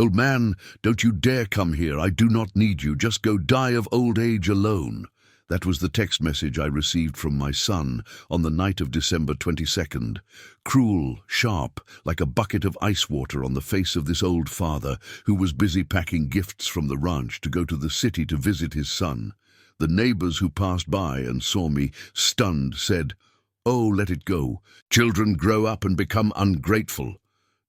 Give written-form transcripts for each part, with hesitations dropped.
"Old man, don't you dare come here. I do not need you. Just go die of old age alone." That was the text message I received from my son on the night of December 22nd. Cruel, sharp, like a bucket of ice water on the face of this old father who was busy packing gifts from the ranch to go to the city to visit his son. The neighbors who passed by and saw me, stunned, said, "Oh, let it go. Children grow up and become ungrateful."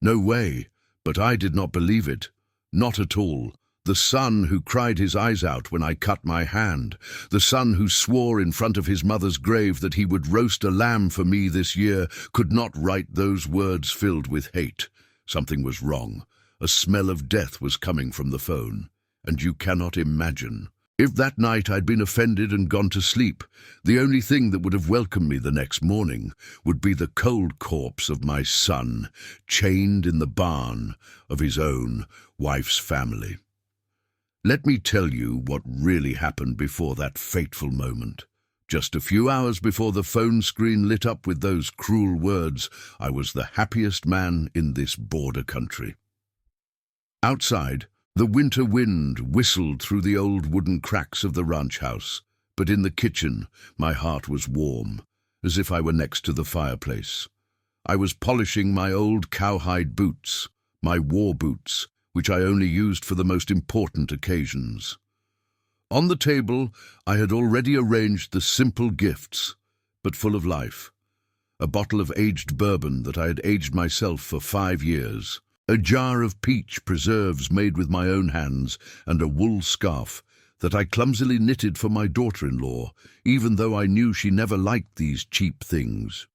No way, but I did not believe it. Not at all. The son who cried his eyes out when I cut my hand, the son who swore in front of his mother's grave that he would roast a lamb for me this year, could not write those words filled with hate. Something was wrong. A smell of death was coming from the phone. And you cannot imagine. If that night I'd been offended and gone to sleep, the only thing that would have welcomed me the next morning would be the cold corpse of my son, chained in the barn of his own wife's family. Let me tell you what really happened before that fateful moment. Just a few hours before the phone screen lit up with those cruel words, I was the happiest man in this border country. Outside, the winter wind whistled through the old wooden cracks of the ranch house, but in the kitchen my heart was warm, as if I were next to the fireplace. I was polishing my old cowhide boots, my war boots, which I only used for the most important occasions. On the table, I had already arranged the simple gifts, but full of life. A bottle of aged bourbon that I had aged myself for 5 years, a jar of peach preserves made with my own hands, and a wool scarf that I clumsily knitted for my daughter-in-law, even though I knew she never liked these cheap things.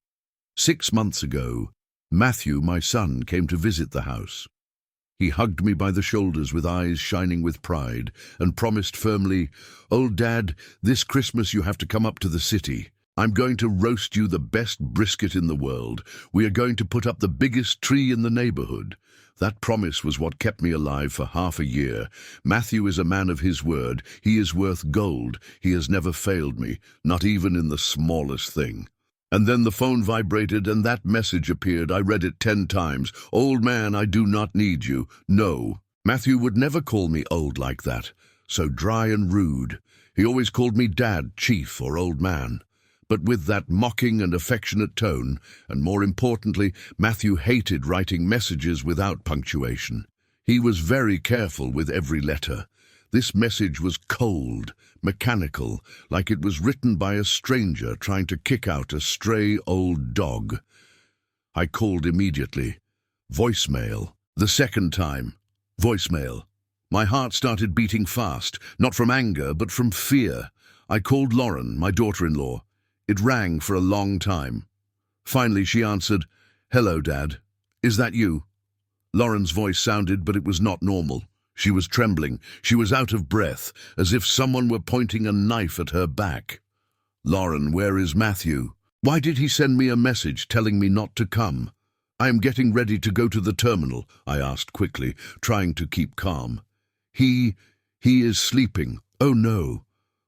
6 months ago, Matthew, my son, came to visit the house. He hugged me by the shoulders with eyes shining with pride and promised firmly, "Old Dad, this Christmas you have to come up to the city. I'm going to roast you the best brisket in the world. We are going to put up the biggest tree in the neighborhood." That promise was what kept me alive for half a year. Matthew is a man of his word. He is worth gold. He has never failed me, not even in the smallest thing. And then the phone vibrated and that message appeared. I read it 10 times. "Old man, I do not need you." No, Matthew would never call me old like that. So dry and rude. He always called me Dad, Chief, or Old Man. But with that mocking and affectionate tone, and more importantly, Matthew hated writing messages without punctuation. He was very careful with every letter. This message was cold, mechanical, like it was written by a stranger trying to kick out a stray old dog. I called immediately. Voicemail. The second time. Voicemail. My heart started beating fast, not from anger, but from fear. I called Lauren, my daughter-in-law. It rang for a long time. Finally, she answered, "Hello, Dad. Is that you?" Lauren's voice sounded, but it was not normal. She was trembling. She was out of breath, as if someone were pointing a knife at her back. "Lauren, where is Matthew? Why did he send me a message telling me not to come?" "I am getting ready to go to the terminal," I asked quickly, trying to keep calm. He is sleeping." "Oh no.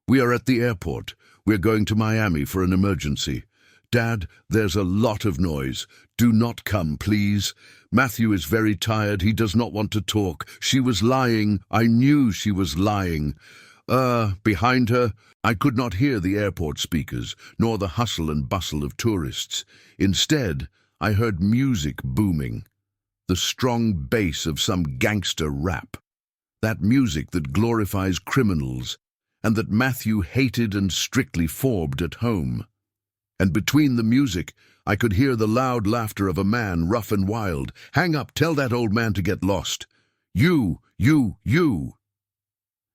We are at the airport. We're going to Miami for an emergency." "Dad, there's a lot of noise. Do not come, please. Matthew is very tired. He does not want to talk. She was lying. I knew she was lying." Behind her, I could not hear the airport speakers, nor the hustle and bustle of tourists. Instead, I heard music booming, the strong bass of some gangster rap. That music that glorifies criminals, and that Matthew hated and strictly forbade at home. And between the music, I could hear the loud laughter of a man, rough and wild. "Hang up, tell that old man to get lost. You.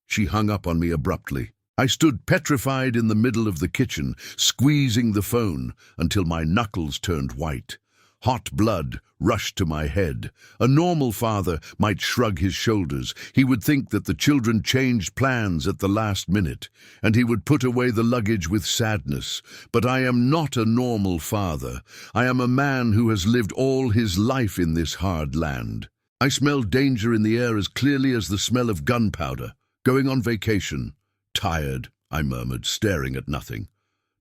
She hung up on me abruptly. I stood petrified in the middle of the kitchen, squeezing the phone until my knuckles turned white. Hot blood rushed to my head. A normal father might shrug his shoulders. He would think that the children changed plans at the last minute, and he would put away the luggage with sadness. But I am not a normal father. I am a man who has lived all his life in this hard land. I smelled danger in the air as clearly as the smell of gunpowder. "Going on vacation." "Tired," I murmured, staring at nothing.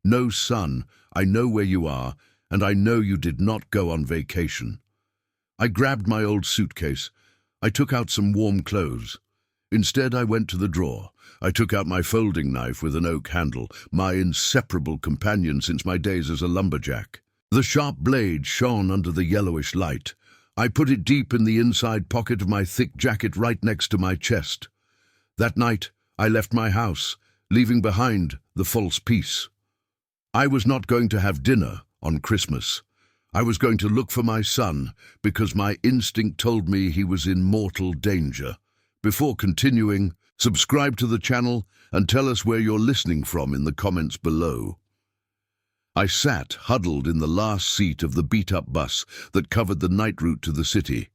"No, son, I know where you are, and I know you did not go on vacation." I grabbed my old suitcase. I took out some warm clothes. Instead, I went to the drawer. I took out my folding knife with an oak handle, my inseparable companion since my days as a lumberjack. The sharp blade shone under the yellowish light. I put it deep in the inside pocket of my thick jacket right next to my chest. That night, I left my house, leaving behind the false peace. I was not going to have dinner on Christmas. I was going to look for my son because my instinct told me he was in mortal danger. Before continuing, subscribe to the channel and tell us where you're listening from in the comments below. I sat huddled in the last seat of the beat-up bus that covered the night route to the city.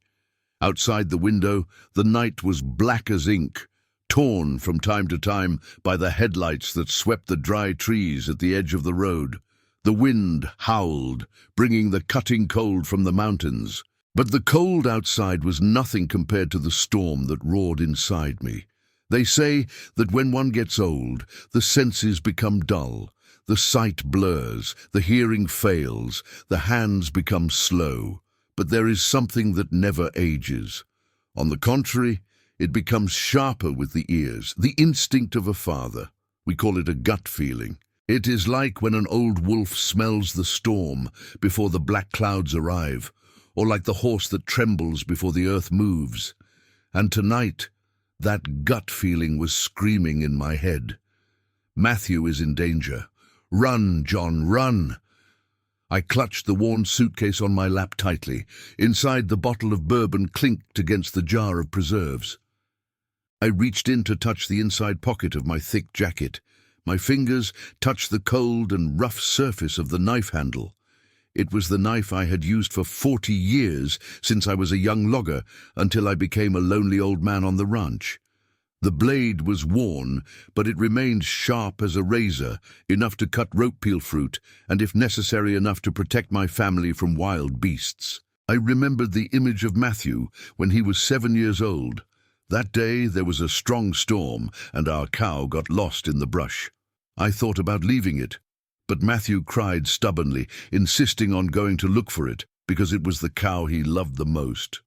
Outside the window, the night was black as ink, torn from time to time by the headlights that swept the dry trees at the edge of the road. The wind howled, bringing the cutting cold from the mountains. But the cold outside was nothing compared to the storm that roared inside me. They say that when one gets old, the senses become dull. The sight blurs, the hearing fails, the hands become slow. But there is something that never ages. On the contrary, it becomes sharper with the ears, the instinct of a father. We call it a gut feeling. It is like when an old wolf smells the storm before the black clouds arrive, or like the horse that trembles before the earth moves. And tonight, that gut feeling was screaming in my head. Matthew is in danger. Run, John, run! I clutched the worn suitcase on my lap tightly. Inside, the bottle of bourbon clinked against the jar of preserves. I reached in to touch the inside pocket of my thick jacket. My fingers touched the cold and rough surface of the knife handle. It was the knife I had used for 40 years since I was a young logger until I became a lonely old man on the ranch. The blade was worn, but it remained sharp as a razor, enough to cut rope peel fruit, and if necessary enough to protect my family from wild beasts. I remembered the image of Matthew when he was 7 years old. That day there was a strong storm, and our cow got lost in the brush. I thought about leaving it, but Matthew cried stubbornly, insisting on going to look for it, because it was the cow he loved the most.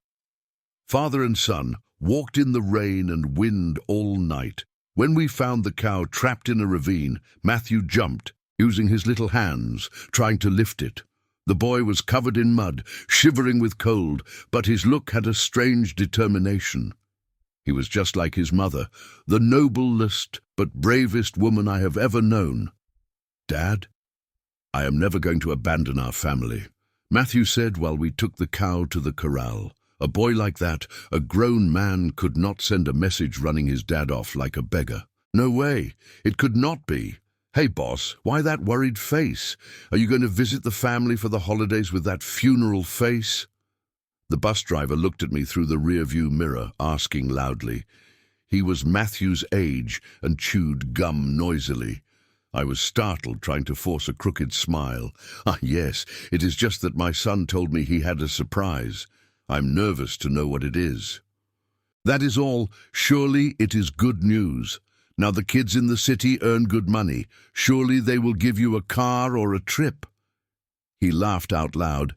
Father and son walked in the rain and wind all night. When we found the cow trapped in a ravine, Matthew jumped, using his little hands, trying to lift it. The boy was covered in mud, shivering with cold, but his look had a strange determination. He was just like his mother, the noblest but bravest woman I have ever known. Dad, I am never going to abandon our family, Matthew said while we took the cow to the corral. A boy like that, a grown man, could not send a message running his dad off like a beggar. No way, it could not be. Hey boss, why that worried face? Are you going to visit the family for the holidays with that funeral face? The bus driver looked at me through the rearview mirror, asking loudly. He was Matthew's age and chewed gum noisily. I was startled, trying to force a crooked smile. Ah, yes, it is just that my son told me he had a surprise. I'm nervous to know what it is. That is all. Surely it is good news. Now the kids in the city earn good money. Surely they will give you a car or a trip. He laughed out loud.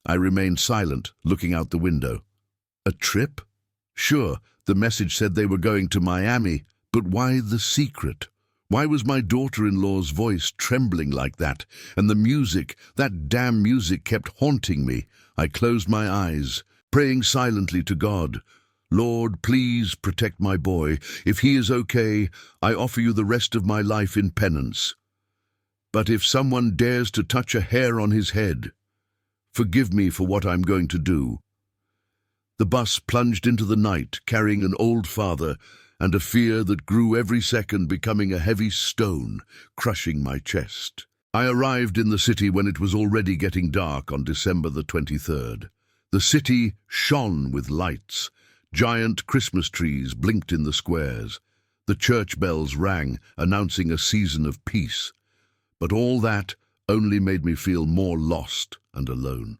I remained silent, looking out the window. A trip? Sure, the message said they were going to Miami, but why the secret? Why was my daughter-in-law's voice trembling like that? And the music, that damn music, kept haunting me. I closed my eyes, praying silently to God. Lord, please protect my boy. If he is okay, I offer you the rest of my life in penance. But if someone dares to touch a hair on his head, forgive me for what I'm going to do. The bus plunged into the night, carrying an old father and a fear that grew every second, becoming a heavy stone, crushing my chest. I arrived in the city when it was already getting dark on December the 23rd. The city shone with lights. Giant Christmas trees blinked in the squares. The church bells rang, announcing a season of peace. But all that only made me feel more lost and alone.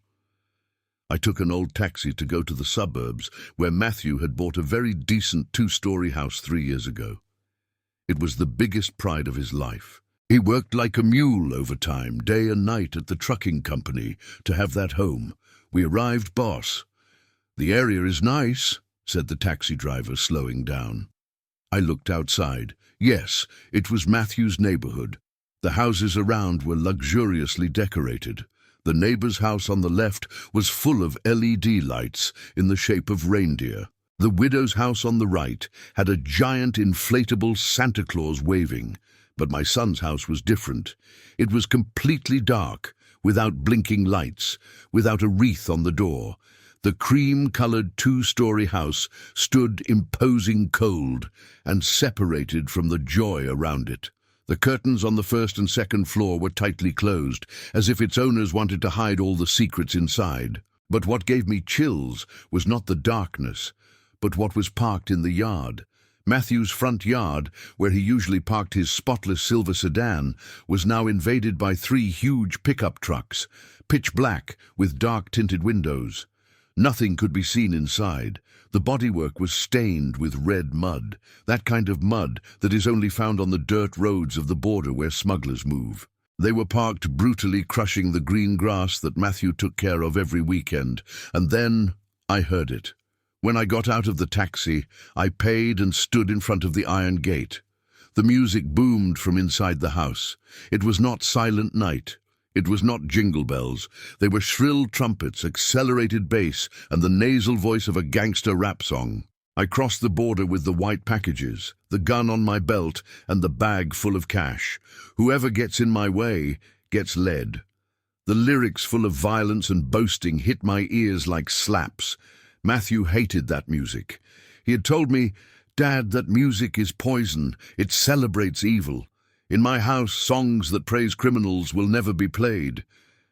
I took an old taxi to go to the suburbs, where Matthew had bought a very decent 2-story house 3 years ago. It was the biggest pride of his life. He worked like a mule overtime, day and night at the trucking company, to have that home. We arrived, boss. The area is nice, said the taxi driver, slowing down. I looked outside. Yes, it was Matthew's neighborhood. The houses around were luxuriously decorated. The neighbor's house on the left was full of LED lights in the shape of reindeer. The widow's house on the right had a giant inflatable Santa Claus waving, but my son's house was different. It was completely dark, without blinking lights, without a wreath on the door. The cream-colored two-story house stood imposing cold and separated from the joy around it. The curtains on the first and second floor were tightly closed, as if its owners wanted to hide all the secrets inside. But what gave me chills was not the darkness, but what was parked in the yard. Matthew's front yard, where he usually parked his spotless silver sedan, was now invaded by 3 huge pickup trucks, pitch black with dark-tinted windows. Nothing could be seen inside. The bodywork was stained with red mud, that kind of mud that is only found on the dirt roads of the border where smugglers move. They were parked brutally, crushing the green grass that Matthew took care of every weekend. And then I heard it. When I got out of the taxi, I paid and stood in front of the iron gate. The music boomed from inside the house. It was not Silent Night. It was not Jingle Bells. They were shrill trumpets, accelerated bass, and the nasal voice of a gangster rap song. I crossed the border with the white packages, the gun on my belt, and the bag full of cash. Whoever gets in my way gets led. The lyrics, full of violence and boasting, hit my ears like slaps. Matthew hated that music. He had told me, "Dad, that music is poison. It celebrates evil. In my house, songs that praise criminals will never be played."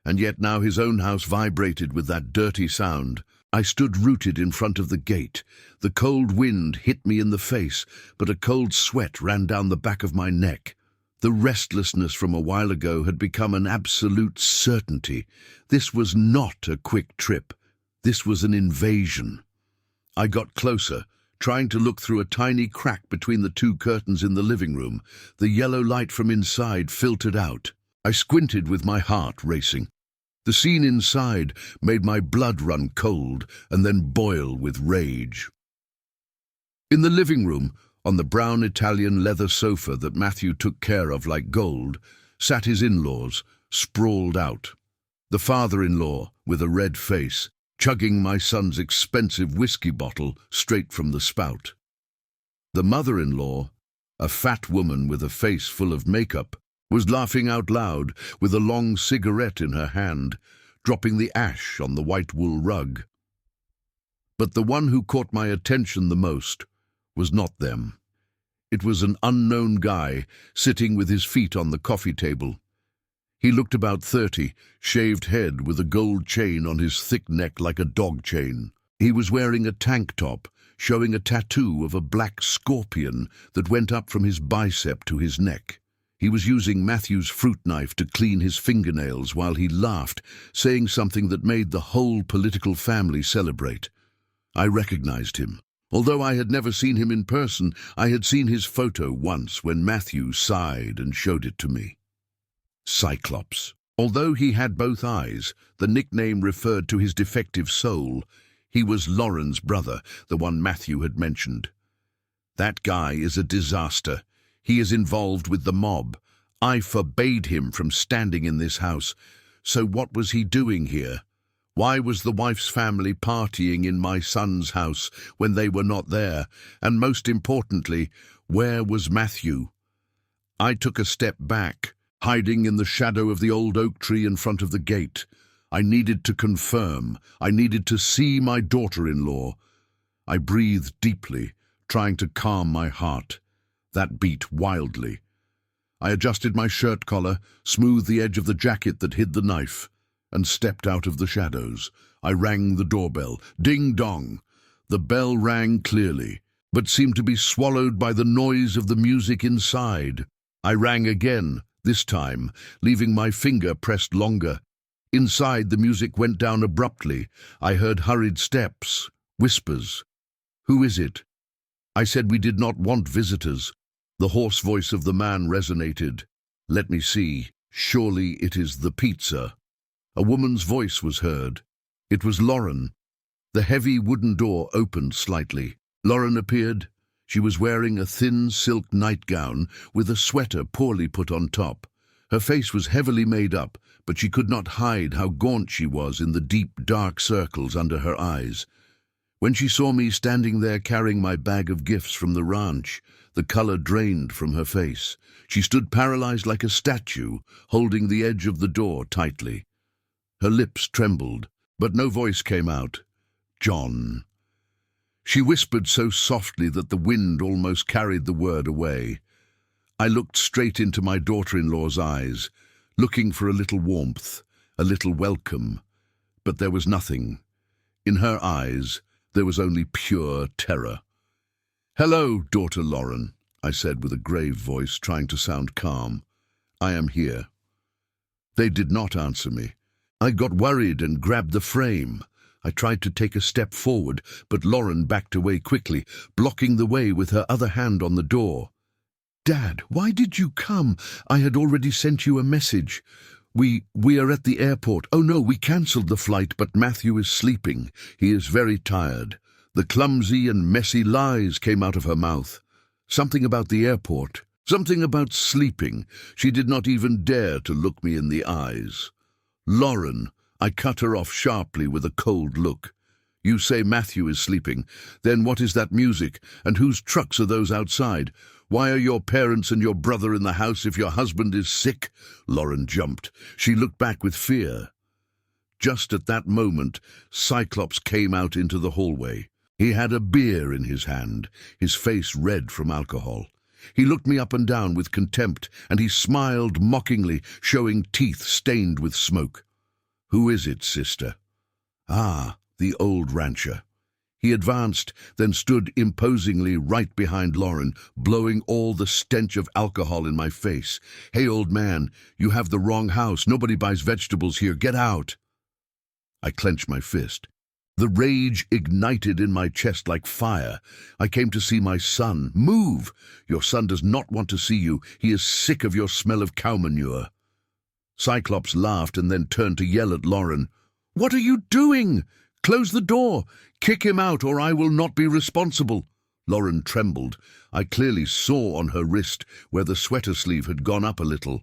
And yet now his own house vibrated with that dirty sound. I stood rooted in front of the gate. The cold wind hit me in the face, but a cold sweat ran down the back of my neck. The restlessness from a while ago had become an absolute certainty. This was not a quick trip. This was an invasion. I got closer, trying to look through a tiny crack between the 2 curtains in the living room. The yellow light from inside filtered out. I squinted with my heart racing. The scene inside made my blood run cold and then boil with rage. In the living room, on the brown Italian leather sofa that Matthew took care of like gold, sat his in-laws, sprawled out. The father-in-law, with a red face, chugging my son's expensive whiskey bottle straight from the spout. The mother-in-law, a fat woman with a face full of makeup, was laughing out loud with a long cigarette in her hand, dropping the ash on the white wool rug. But the one who caught my attention the most was not them. It was an unknown guy sitting with his feet on the coffee table. He looked about 30, shaved head with a gold chain on his thick neck like a dog chain. He was wearing a tank top, showing a tattoo of a black scorpion that went up from his bicep to his neck. He was using Matthew's fruit knife to clean his fingernails while he laughed, saying something that made the whole political family celebrate. I recognized him. Although I had never seen him in person, I had seen his photo once when Matthew sighed and showed it to me. Cyclops. Although he had both eyes, the nickname referred to his defective soul. He was Lauren's brother, the one Matthew had mentioned. That guy is a disaster. He is involved with the mob. I forbade him from standing in this house. So what was he doing here? Why was the wife's family partying in my son's house when they were not there? And most importantly, where was Matthew? I took a step back, hiding in the shadow of the old oak tree in front of the gate. I needed to confirm. I needed to see my daughter-in-law. I breathed deeply, trying to calm my heart. That beat wildly. I adjusted my shirt collar, smoothed the edge of the jacket that hid the knife, and stepped out of the shadows. I rang the doorbell. Ding dong! The bell rang clearly, but seemed to be swallowed by the noise of the music inside. I rang again, this time, leaving my finger pressed longer. Inside, the music went down abruptly. I heard hurried steps, whispers. "Who is it?" I said we did not want visitors. The hoarse voice of the man resonated. "Let me see. Surely it is the pizza." A woman's voice was heard. It was Lauren. The heavy wooden door opened slightly. Lauren appeared. She was wearing a thin silk nightgown with a sweater poorly put on top. Her face was heavily made up, but she could not hide how gaunt she was in the deep, dark circles under her eyes. When she saw me standing there carrying my bag of gifts from the ranch, the color drained from her face. She stood paralyzed like a statue, holding the edge of the door tightly. Her lips trembled, but no voice came out. "John." She whispered so softly that the wind almost carried the word away. I looked straight into my daughter-in-law's eyes, looking for a little warmth, a little welcome. But there was nothing. In her eyes, there was only pure terror. "Hello, daughter Lauren," I said with a grave voice, trying to sound calm. "I am here." They did not answer me. I got worried and grabbed the frame. I tried to take a step forward, but Lauren backed away quickly, blocking the way with her other hand on the door. "Dad, why did you come? I had already sent you a message. We are at the airport. Oh no, we cancelled the flight, but Matthew is sleeping. He is very tired." The clumsy and messy lies came out of her mouth. Something about the airport, something about sleeping. She did not even dare to look me in the eyes. "Lauren," I cut her off sharply with a cold look. "You say Matthew is sleeping. Then what is that music? And whose trucks are those outside? Why are your parents and your brother in the house if your husband is sick?" Lauren jumped. She looked back with fear. Just at that moment, Cyclops came out into the hallway. He had a beer in his hand, his face red from alcohol. He looked me up and down with contempt, and he smiled mockingly, showing teeth stained with smoke. "Who is it, sister?" "Ah, the old rancher." He advanced, then stood imposingly right behind Lauren, blowing all the stench of alcohol in my face. "Hey, old man, you have the wrong house. Nobody buys vegetables here. Get out." I clenched my fist. The rage ignited in my chest like fire. "I came to see my son. Move! Your son does not want to see you. He is sick of your smell of cow manure." Cyclops laughed and then turned to yell at Lauren. "What are you doing? Close the door! Kick him out or I will not be responsible." Lauren trembled. I clearly saw on her wrist where the sweater sleeve had gone up a little.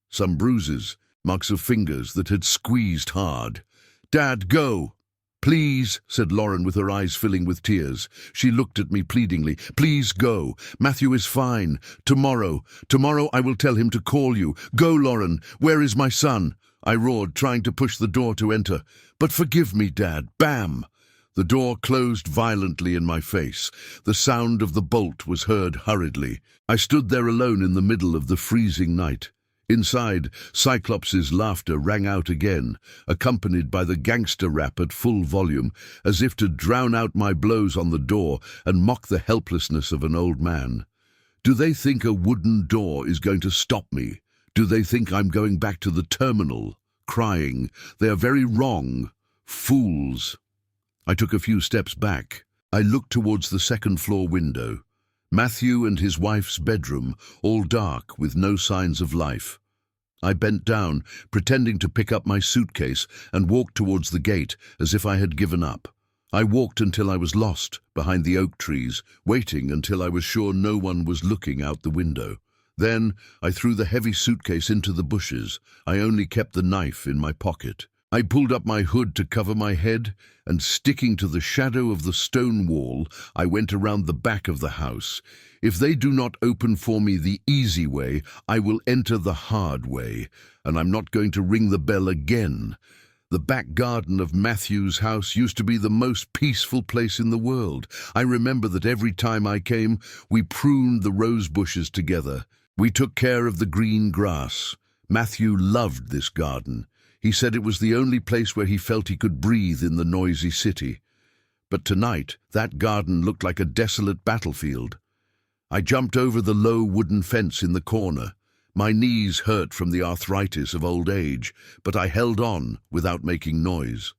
Some bruises, marks of fingers that had squeezed hard. "Dad, go!" "Please," said Lauren with her eyes filling with tears. She looked at me pleadingly. "Please go. Matthew is fine. Tomorrow I will tell him to call you. Go, Lauren. Where is my son?" I roared, trying to push the door to enter. "But forgive me, Dad." Bam! The door closed violently in my face. The sound of the bolt was heard hurriedly. I stood there alone in the middle of the freezing night. Inside, Cyclops's laughter rang out again, accompanied by the gangster rap at full volume, as if to drown out my blows on the door and mock the helplessness of an old man. Do they think a wooden door is going to stop me? Do they think I'm going back to the terminal, crying? They are very wrong. Fools. I took a few steps back. I looked towards the second-floor window. Matthew and his wife's bedroom, all dark with no signs of life. I bent down, pretending to pick up my suitcase, and walked towards the gate as if I had given up. I walked until I was lost behind the oak trees, waiting until I was sure no one was looking out the window. Then I threw the heavy suitcase into the bushes. I only kept the knife in my pocket. I pulled up my hood to cover my head, and sticking to the shadow of the stone wall, I went around the back of the house. If they do not open for me the easy way, I will enter the hard way, and I'm not going to ring the bell again. The back garden of Matthew's house used to be the most peaceful place in the world. I remember that every time I came, we pruned the rose bushes together. We took care of the green grass. Matthew loved this garden. He said it was the only place where he felt he could breathe in the noisy city. But tonight, that garden looked like a desolate battlefield. I jumped over the low wooden fence in the corner. My knees hurt from the arthritis of old age, but I held on without making noise.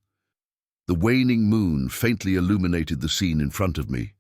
The waning moon faintly illuminated the scene in front of me,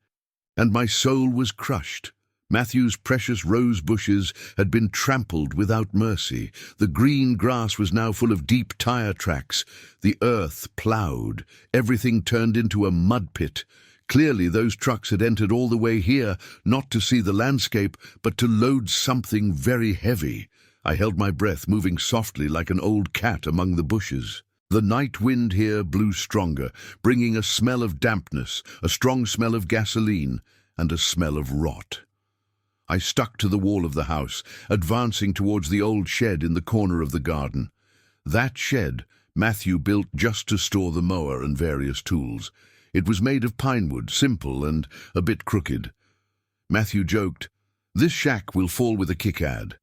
and my soul was crushed. Matthew's precious rose bushes had been trampled without mercy. The green grass was now full of deep tire tracks. The earth ploughed. Everything turned into a mud pit. Clearly those trucks had entered all the way here, not to see the landscape, but to load something very heavy. I held my breath, moving softly like an old cat among the bushes. The night wind here blew stronger, bringing a smell of dampness, a strong smell of gasoline, and a smell of rot. I stuck to the wall of the house, advancing towards the old shed in the corner of the garden. That shed Matthew built just to store the mower and various tools. It was made of pine wood, simple and a bit crooked. Matthew joked, "This shack will fall with a kick-ad."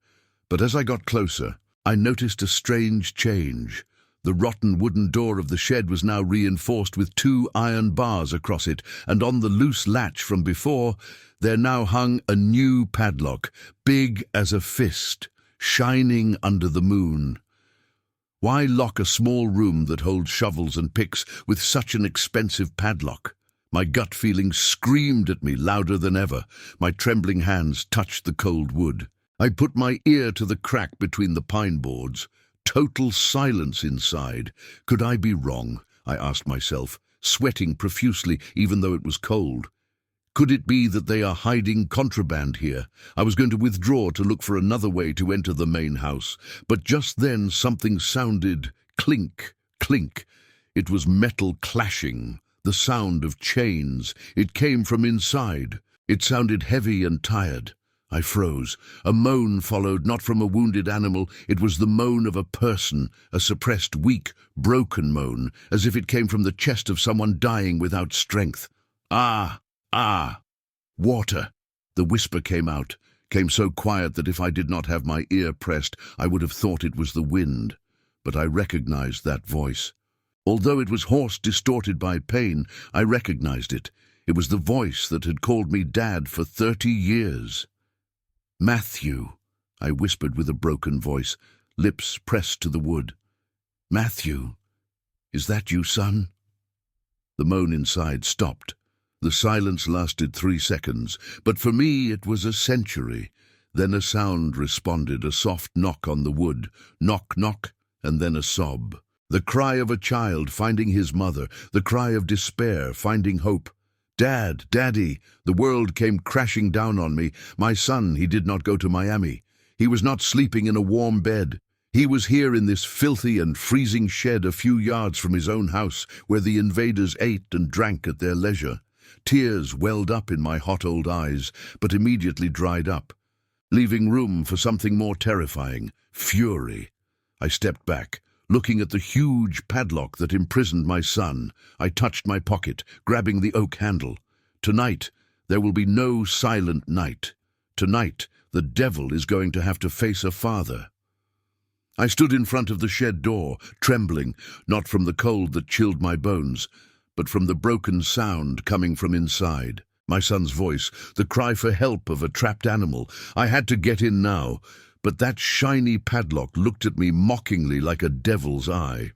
But as I got closer, I noticed a strange change. The rotten wooden door of the shed was now reinforced with 2 iron bars across it, and on the loose latch from before, there now hung a new padlock, big as a fist, shining under the moon. Why lock a small room that holds shovels and picks with such an expensive padlock? My gut feeling screamed at me louder than ever. My trembling hands touched the cold wood. I put my ear to the crack between the pine boards. Total silence inside. Could I be wrong? I asked myself, sweating profusely even though it was cold. Could it be that they are hiding contraband here? I was going to withdraw to look for another way to enter the main house, but just then something sounded clink, clink. It was metal clashing, the sound of chains. It came from inside. It sounded heavy and tired. I froze. A moan followed, not from a wounded animal. It was the moan of a person, a suppressed, weak, broken moan, as if it came from the chest of someone dying without strength. Ah! Ah! Water! The whisper came so quiet that if I did not have my ear pressed, I would have thought it was the wind. But I recognized that voice. Although it was hoarse, distorted by pain, I recognized it. It was the voice that had called me Dad for 30 years. "Matthew," I whispered with a broken voice, lips pressed to the wood. "Matthew, is that you, son?" The moan inside stopped. The silence lasted 3 seconds, but for me it was a century. Then a sound responded, a soft knock on the wood. Knock, knock, and then a sob. The cry of a child finding his mother, the cry of despair finding hope. "Dad, Daddy!" The world came crashing down on me. My son, he did not go to Miami. He was not sleeping in a warm bed. He was here in this filthy and freezing shed a few yards from his own house, where the invaders ate and drank at their leisure. Tears welled up in my hot old eyes, but immediately dried up, leaving room for something more terrifying, fury. I stepped back, looking at the huge padlock that imprisoned my son. I touched my pocket, grabbing the oak handle. Tonight, there will be no silent night. Tonight, the devil is going to have to face a father. I stood in front of the shed door, trembling, not from the cold that chilled my bones, but from the broken sound coming from inside. My son's voice, the cry for help of a trapped animal. I had to get in now, but that shiny padlock looked at me mockingly like a devil's eye.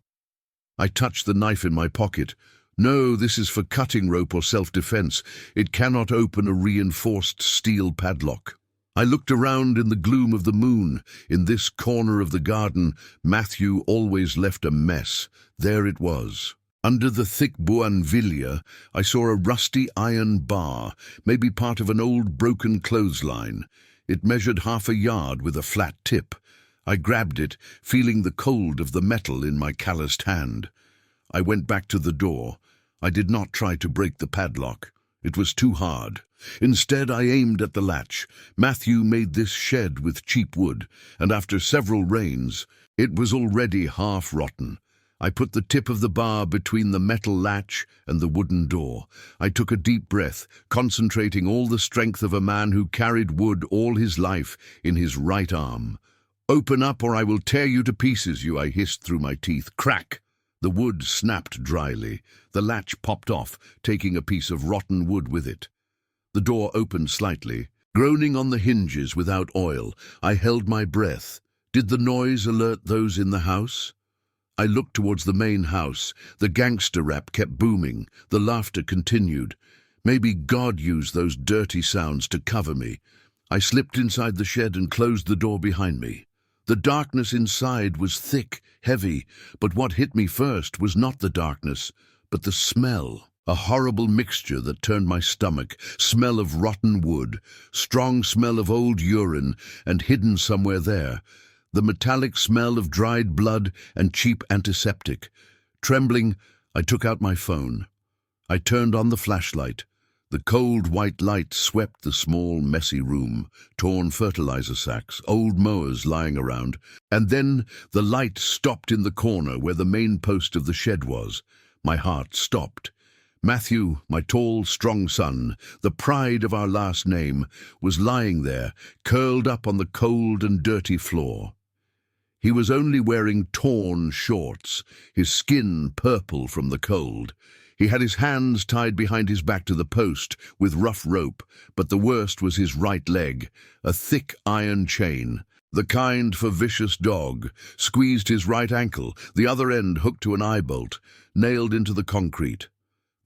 I touched the knife in my pocket. No, this is for cutting rope or self-defense. It cannot open a reinforced steel padlock. I looked around in the gloom of the moon. In this corner of the garden, Matthew always left a mess. There it was. Under the thick bougainvillea, I saw a rusty iron bar, maybe part of an old broken clothesline. It measured 1/2 yard with a flat tip. I grabbed it, feeling the cold of the metal in my calloused hand. I went back to the door. I did not try to break the padlock. It was too hard. Instead, I aimed at the latch. Matthew made this shed with cheap wood, and after several rains, it was already half rotten. I put the tip of the bar between the metal latch and the wooden door. I took a deep breath, concentrating all the strength of a man who carried wood all his life in his right arm. "Open up or I will tear you to pieces, you," I hissed through my teeth. Crack! The wood snapped dryly. The latch popped off, taking a piece of rotten wood with it. The door opened slightly. Groaning on the hinges without oil, I held my breath. Did the noise alert those in the house? I looked towards the main house. The gangster rap kept booming. The laughter continued. Maybe God used those dirty sounds to cover me. I slipped inside the shed and closed the door behind me. The darkness inside was thick, heavy, but what hit me first was not the darkness, but the smell. A horrible mixture that turned my stomach, smell of rotten wood, strong smell of old urine, and hidden somewhere there, the metallic smell of dried blood and cheap antiseptic. Trembling, I took out my phone. I turned on the flashlight. The cold white light swept the small, messy room, torn fertilizer sacks, old mowers lying around, and then the light stopped in the corner where the main post of the shed was. My heart stopped. Matthew, my tall, strong son, the pride of our last name, was lying there, curled up on the cold and dirty floor. He was only wearing torn shorts, his skin purple from the cold. He had his hands tied behind his back to the post with rough rope, but the worst was his right leg, a thick iron chain, the kind for vicious dog, squeezed his right ankle, the other end hooked to an eye bolt, nailed into the concrete.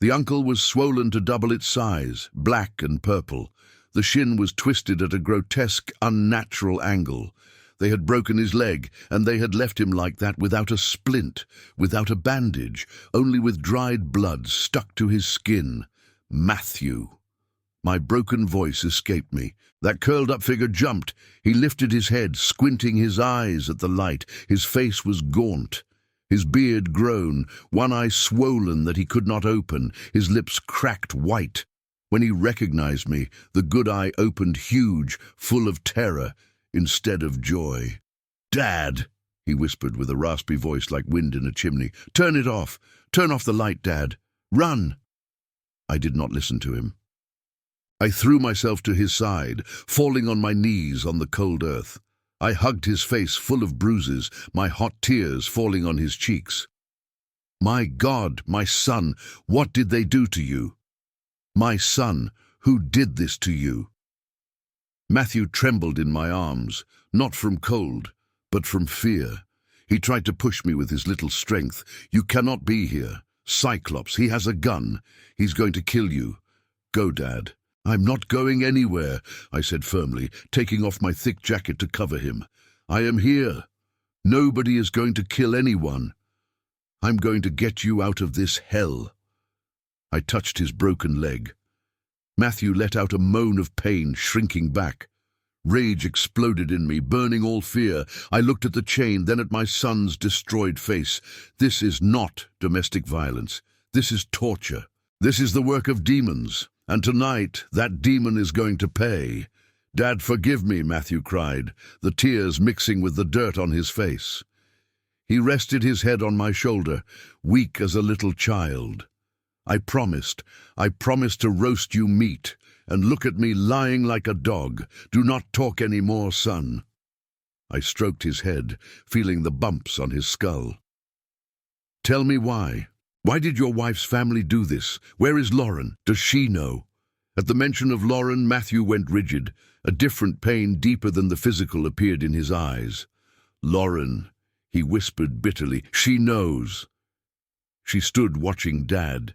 The ankle was swollen to double its size, black and purple. The shin was twisted at a grotesque, unnatural angle. They had broken his leg, and they had left him like that without a splint, without a bandage, only with dried blood stuck to his skin. Matthew. My broken voice escaped me. That curled-up figure jumped. He lifted his head, squinting his eyes at the light. His face was gaunt. His beard grown, one eye swollen that he could not open, his lips cracked white. When he recognized me, the good eye opened huge, full of terror instead of joy. "Dad," he whispered with a raspy voice like wind in a chimney. "Turn it off. Turn off the light, Dad. Run." I did not listen to him. I threw myself to his side, falling on my knees on the cold earth. I hugged his face full of bruises, my hot tears falling on his cheeks. "My God, my son, what did they do to you? My son, who did this to you?" Matthew trembled in my arms, not from cold, but from fear. He tried to push me with his little strength. "You cannot be here. Cyclops, he has a gun. He's going to kill you. Go, Dad." "I'm not going anywhere," I said firmly, taking off my thick jacket to cover him. "I am here. Nobody is going to kill anyone. I'm going to get you out of this hell." I touched his broken leg. Matthew let out a moan of pain, shrinking back. Rage exploded in me, burning all fear. I looked at the chain, then at my son's destroyed face. This is not domestic violence. This is torture. This is the work of demons. And tonight, that demon is going to pay. "Dad, forgive me," Matthew cried, the tears mixing with the dirt on his face. He rested his head on my shoulder, weak as a little child. I promised to roast you meat, and look at me lying like a dog. Do not talk any more, son." I stroked his head, feeling the bumps on his skull. "Tell me why. Why did your wife's family do this? Where is Lauren? Does she know?" At the mention of Lauren, Matthew went rigid. A different pain, deeper than the physical, appeared in his eyes. "Lauren," he whispered bitterly, "she knows." She stood watching Dad.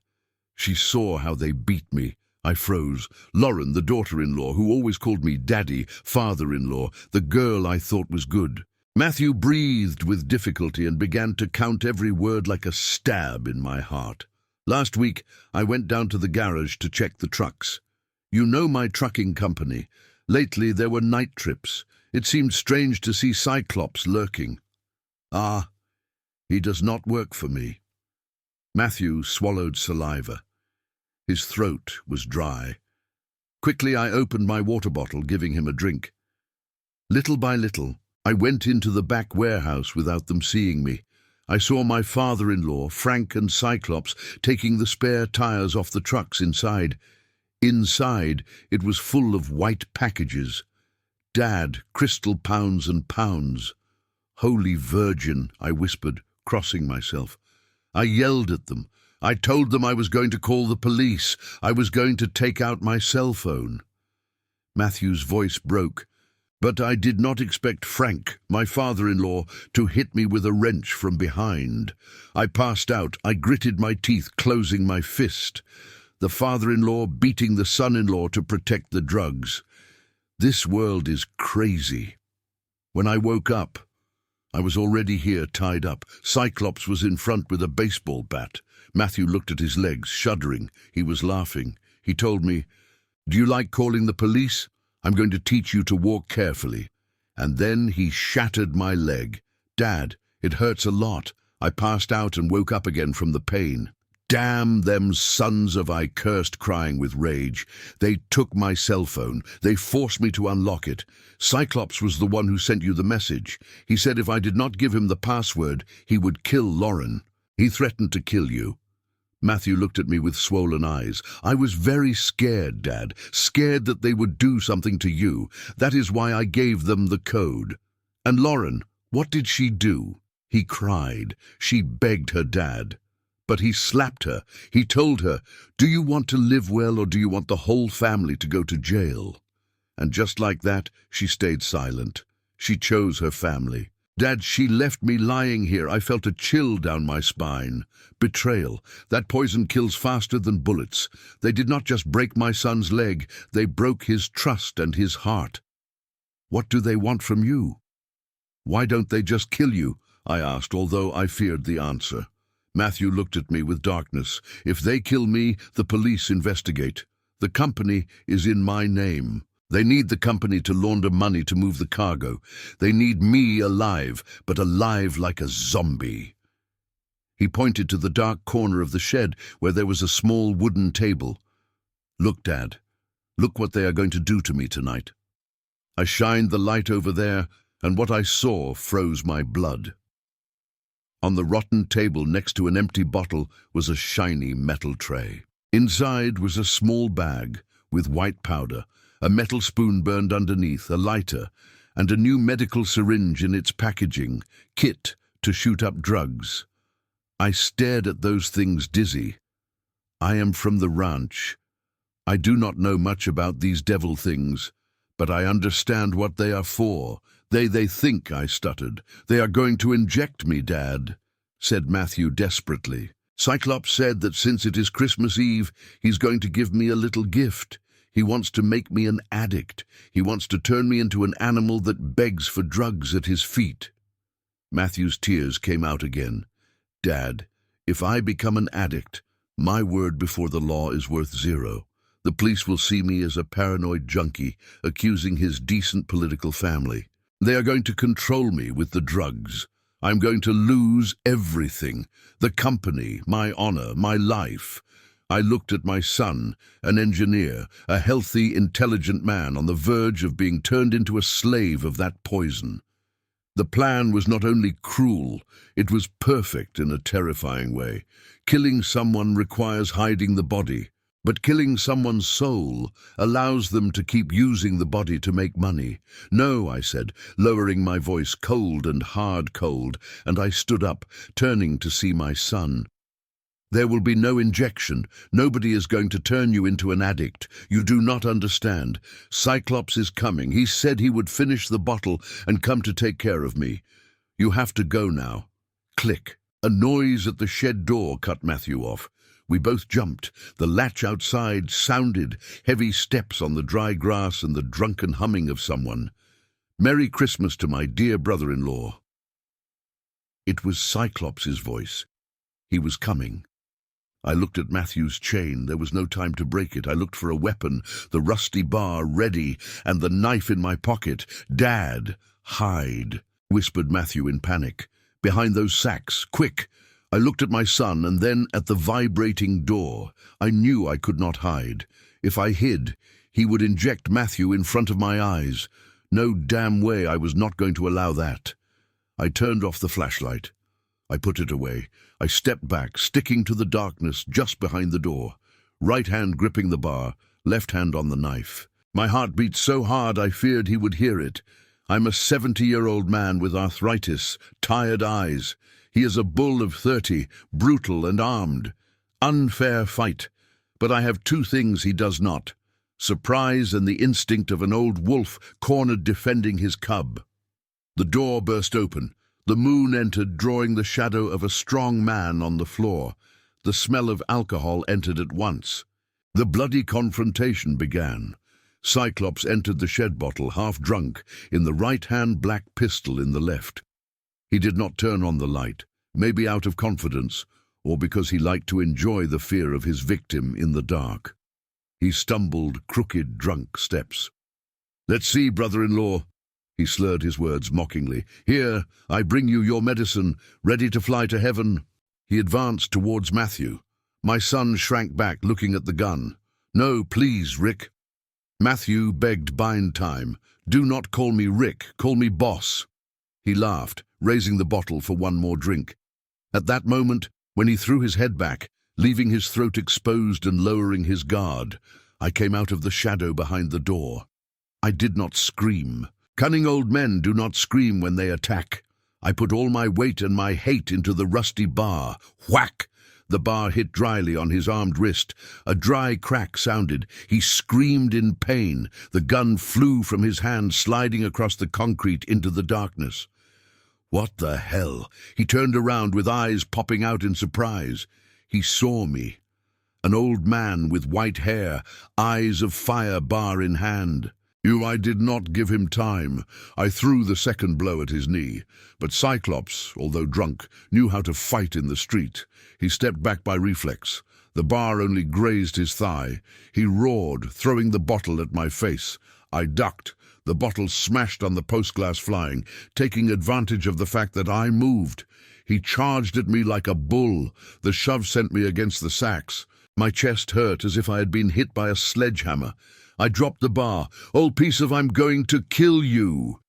She saw how they beat me. I froze. Lauren, the daughter-in-law, who always called me Daddy, father-in-law, the girl I thought was good. Matthew breathed with difficulty and began to count every word like a stab in my heart. "Last week, I went down to the garage to check the trucks. You know my trucking company. Lately, there were night trips. It seemed strange to see Cyclops lurking. Ah, he does not work for me." Matthew swallowed saliva. His throat was dry. Quickly, I opened my water bottle, giving him a drink. Little by little, I went into the back warehouse without them seeing me. I saw my father-in-law, Frank, and Cyclops taking the spare tires off the trucks inside. Inside, it was full of white packages. "Dad, crystal pounds and pounds." "Holy Virgin," I whispered, crossing myself. I yelled at them. I told them I was going to call the police. I was going to take out my cell phone. Matthew's voice broke. But I did not expect Frank, my father-in-law, to hit me with a wrench from behind. I passed out. I gritted my teeth, closing my fist. The father-in-law beating the son-in-law to protect the drugs. This world is crazy. When I woke up, I was already here tied up. Cyclops was in front with a baseball bat. Matthew looked at his legs, shuddering. He was laughing. He told me, "Do you like calling the police? I'm going to teach you to walk carefully." And then he shattered my leg. "Dad, it hurts a lot." I passed out and woke up again from the pain. "Damn them sons of," I cursed, crying with rage. "They took my cell phone. They forced me to unlock it. Cyclops was the one who sent you the message. He said if I did not give him the password, he would kill Lauren. He threatened to kill you." Matthew looked at me with swollen eyes. "I was very scared, Dad, scared that they would do something to you. That is why I gave them the code." "And Lauren, what did she do?" He cried. "She begged her dad. But he slapped her. He told her, 'Do you want to live well or do you want the whole family to go to jail?' And just like that, she stayed silent. She chose her family. Dad, she left me lying here. I felt a chill down my spine. Betrayal. That poison kills faster than bullets. They did not just break my son's leg, they broke his trust and his heart. What do they want from you?" "Why don't they just kill you?" I asked, although I feared the answer. Matthew looked at me with darkness. "If they kill me, the police investigate. The company is in my name. They need the company to launder money to move the cargo. They need me alive, but alive like a zombie." He pointed to the dark corner of the shed where there was a small wooden table. "Look, Dad. Look what they are going to do to me tonight." I shined the light over there, and what I saw froze my blood. On the rotten table next to an empty bottle was a shiny metal tray. Inside was a small bag with white powder, a metal spoon burned underneath, a lighter, and a new medical syringe in its packaging, kit to shoot up drugs. I stared at those things dizzy. I am from the ranch. I do not know much about these devil things, but I understand what they are for. They think," I stuttered. "They are going to inject me, Dad," said Matthew desperately. "Cyclops said that since it is Christmas Eve, he's going to give me a little gift. He wants to make me an addict. He wants to turn me into an animal that begs for drugs at his feet." Matthew's tears came out again. "Dad, if I become an addict, my word before the law is worth zero. The police will see me as a paranoid junkie, accusing his decent political family. They are going to control me with the drugs. I'm going to lose everything. The company, my honor, my life." I looked at my son, an engineer, a healthy, intelligent man on the verge of being turned into a slave of that poison. The plan was not only cruel, it was perfect in a terrifying way. Killing someone requires hiding the body, but killing someone's soul allows them to keep using the body to make money. "No," I said, lowering my voice, cold and hard cold, and I stood up, turning to see my son. "There will be no injection. Nobody is going to turn you into an addict. You do not understand. Cyclops is coming. He said he would finish the bottle and come to take care of me. You have to go now." Click. A noise at the shed door cut Matthew off. We both jumped. The latch outside sounded, heavy steps on the dry grass and the drunken humming of someone. "Merry Christmas to my dear brother-in-law." It was Cyclops' voice. He was coming. I looked at Matthew's chain. There was no time to break it. I looked for a weapon, the rusty bar ready, and the knife in my pocket. "Dad, hide," whispered Matthew in panic. "Behind those sacks, quick." I looked at my son and then at the vibrating door. I knew I could not hide. If I hid, he would inject Matthew in front of my eyes. No damn way I was not going to allow that. I turned off the flashlight. I put it away. I stepped back, sticking to the darkness just behind the door. Right hand gripping the bar, left hand on the knife. My heart beat so hard I feared he would hear it. I'm a 70-year-old man with arthritis, tired eyes. He is a bull of 30, brutal and armed. Unfair fight. But I have two things he does not: surprise and the instinct of an old wolf cornered defending his cub. The door burst open. The moon entered, drawing the shadow of a strong man on the floor. The smell of alcohol entered at once. The bloody confrontation began. Cyclops entered the shed bottle, half drunk, in the right hand, black pistol in the left. He did not turn on the light, maybe out of confidence, or because he liked to enjoy the fear of his victim in the dark. He stumbled crooked, drunk steps. "Let's see, brother-in-law." He slurred his words mockingly. "Here, I bring you your medicine, ready to fly to heaven." He advanced towards Matthew. My son shrank back, looking at the gun. "No, please, Rick." Matthew begged buying time. "Do not call me Rick, call me boss." He laughed, raising the bottle for one more drink. At that moment, when he threw his head back, leaving his throat exposed and lowering his guard, I came out of the shadow behind the door. I did not scream. Cunning old men do not scream when they attack. I put all my weight and my hate into the rusty bar. Whack! The bar hit dryly on his armed wrist. A dry crack sounded. He screamed in pain. The gun flew from his hand, sliding across the concrete into the darkness. What the hell? He turned around with eyes popping out in surprise. He saw me. An old man with white hair, eyes of fire, bar in hand. I did not give him time. I threw the second blow at his knee. But Cyclops, although drunk, knew how to fight in the street. He stepped back by reflex. The bar only grazed his thigh. He roared, throwing the bottle at my face. I ducked. The bottle smashed on the post glass flying, taking advantage of the fact that I moved. He charged at me like a bull. The shove sent me against the sacks. My chest hurt as if I had been hit by a sledgehammer. I dropped the bar. "Old piece of I'm going to kill you."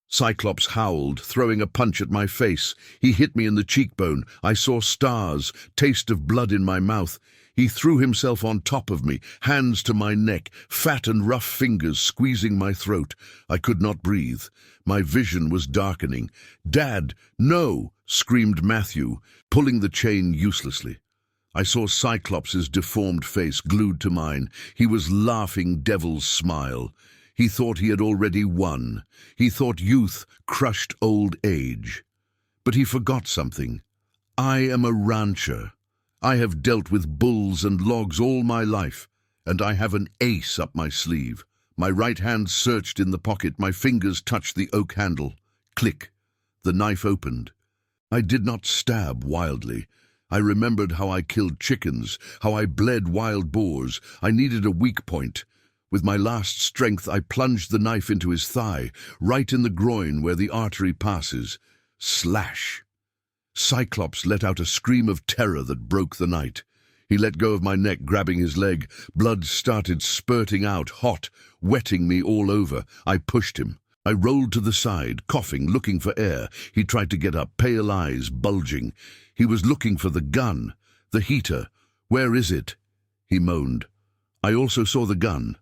Cyclops howled, throwing a punch at my face. He hit me in the cheekbone. I saw stars, taste of blood in my mouth. He threw himself on top of me, hands to my neck, fat and rough fingers squeezing my throat. I could not breathe. My vision was darkening. "Dad, no!" screamed Matthew, pulling the chain uselessly. I saw Cyclops' deformed face glued to mine. He was laughing devil's smile. He thought he had already won. He thought youth crushed old age. But he forgot something. I am a rancher. I have dealt with bulls and logs all my life, and I have an ace up my sleeve. My right hand searched in the pocket. My fingers touched the oak handle. Click. The knife opened. I did not stab wildly. I remembered how I killed chickens, how I bled wild boars. I needed a weak point. With my last strength, I plunged the knife into his thigh, right in the groin where the artery passes. Slash! Cyclops let out a scream of terror that broke the night. He let go of my neck, grabbing his leg. Blood started spurting out, hot, wetting me all over. I pushed him. I rolled to the side, coughing, looking for air. He tried to get up, pale eyes bulging. He was looking for the gun, the heater. "Where is it?" he moaned. I also saw the gun.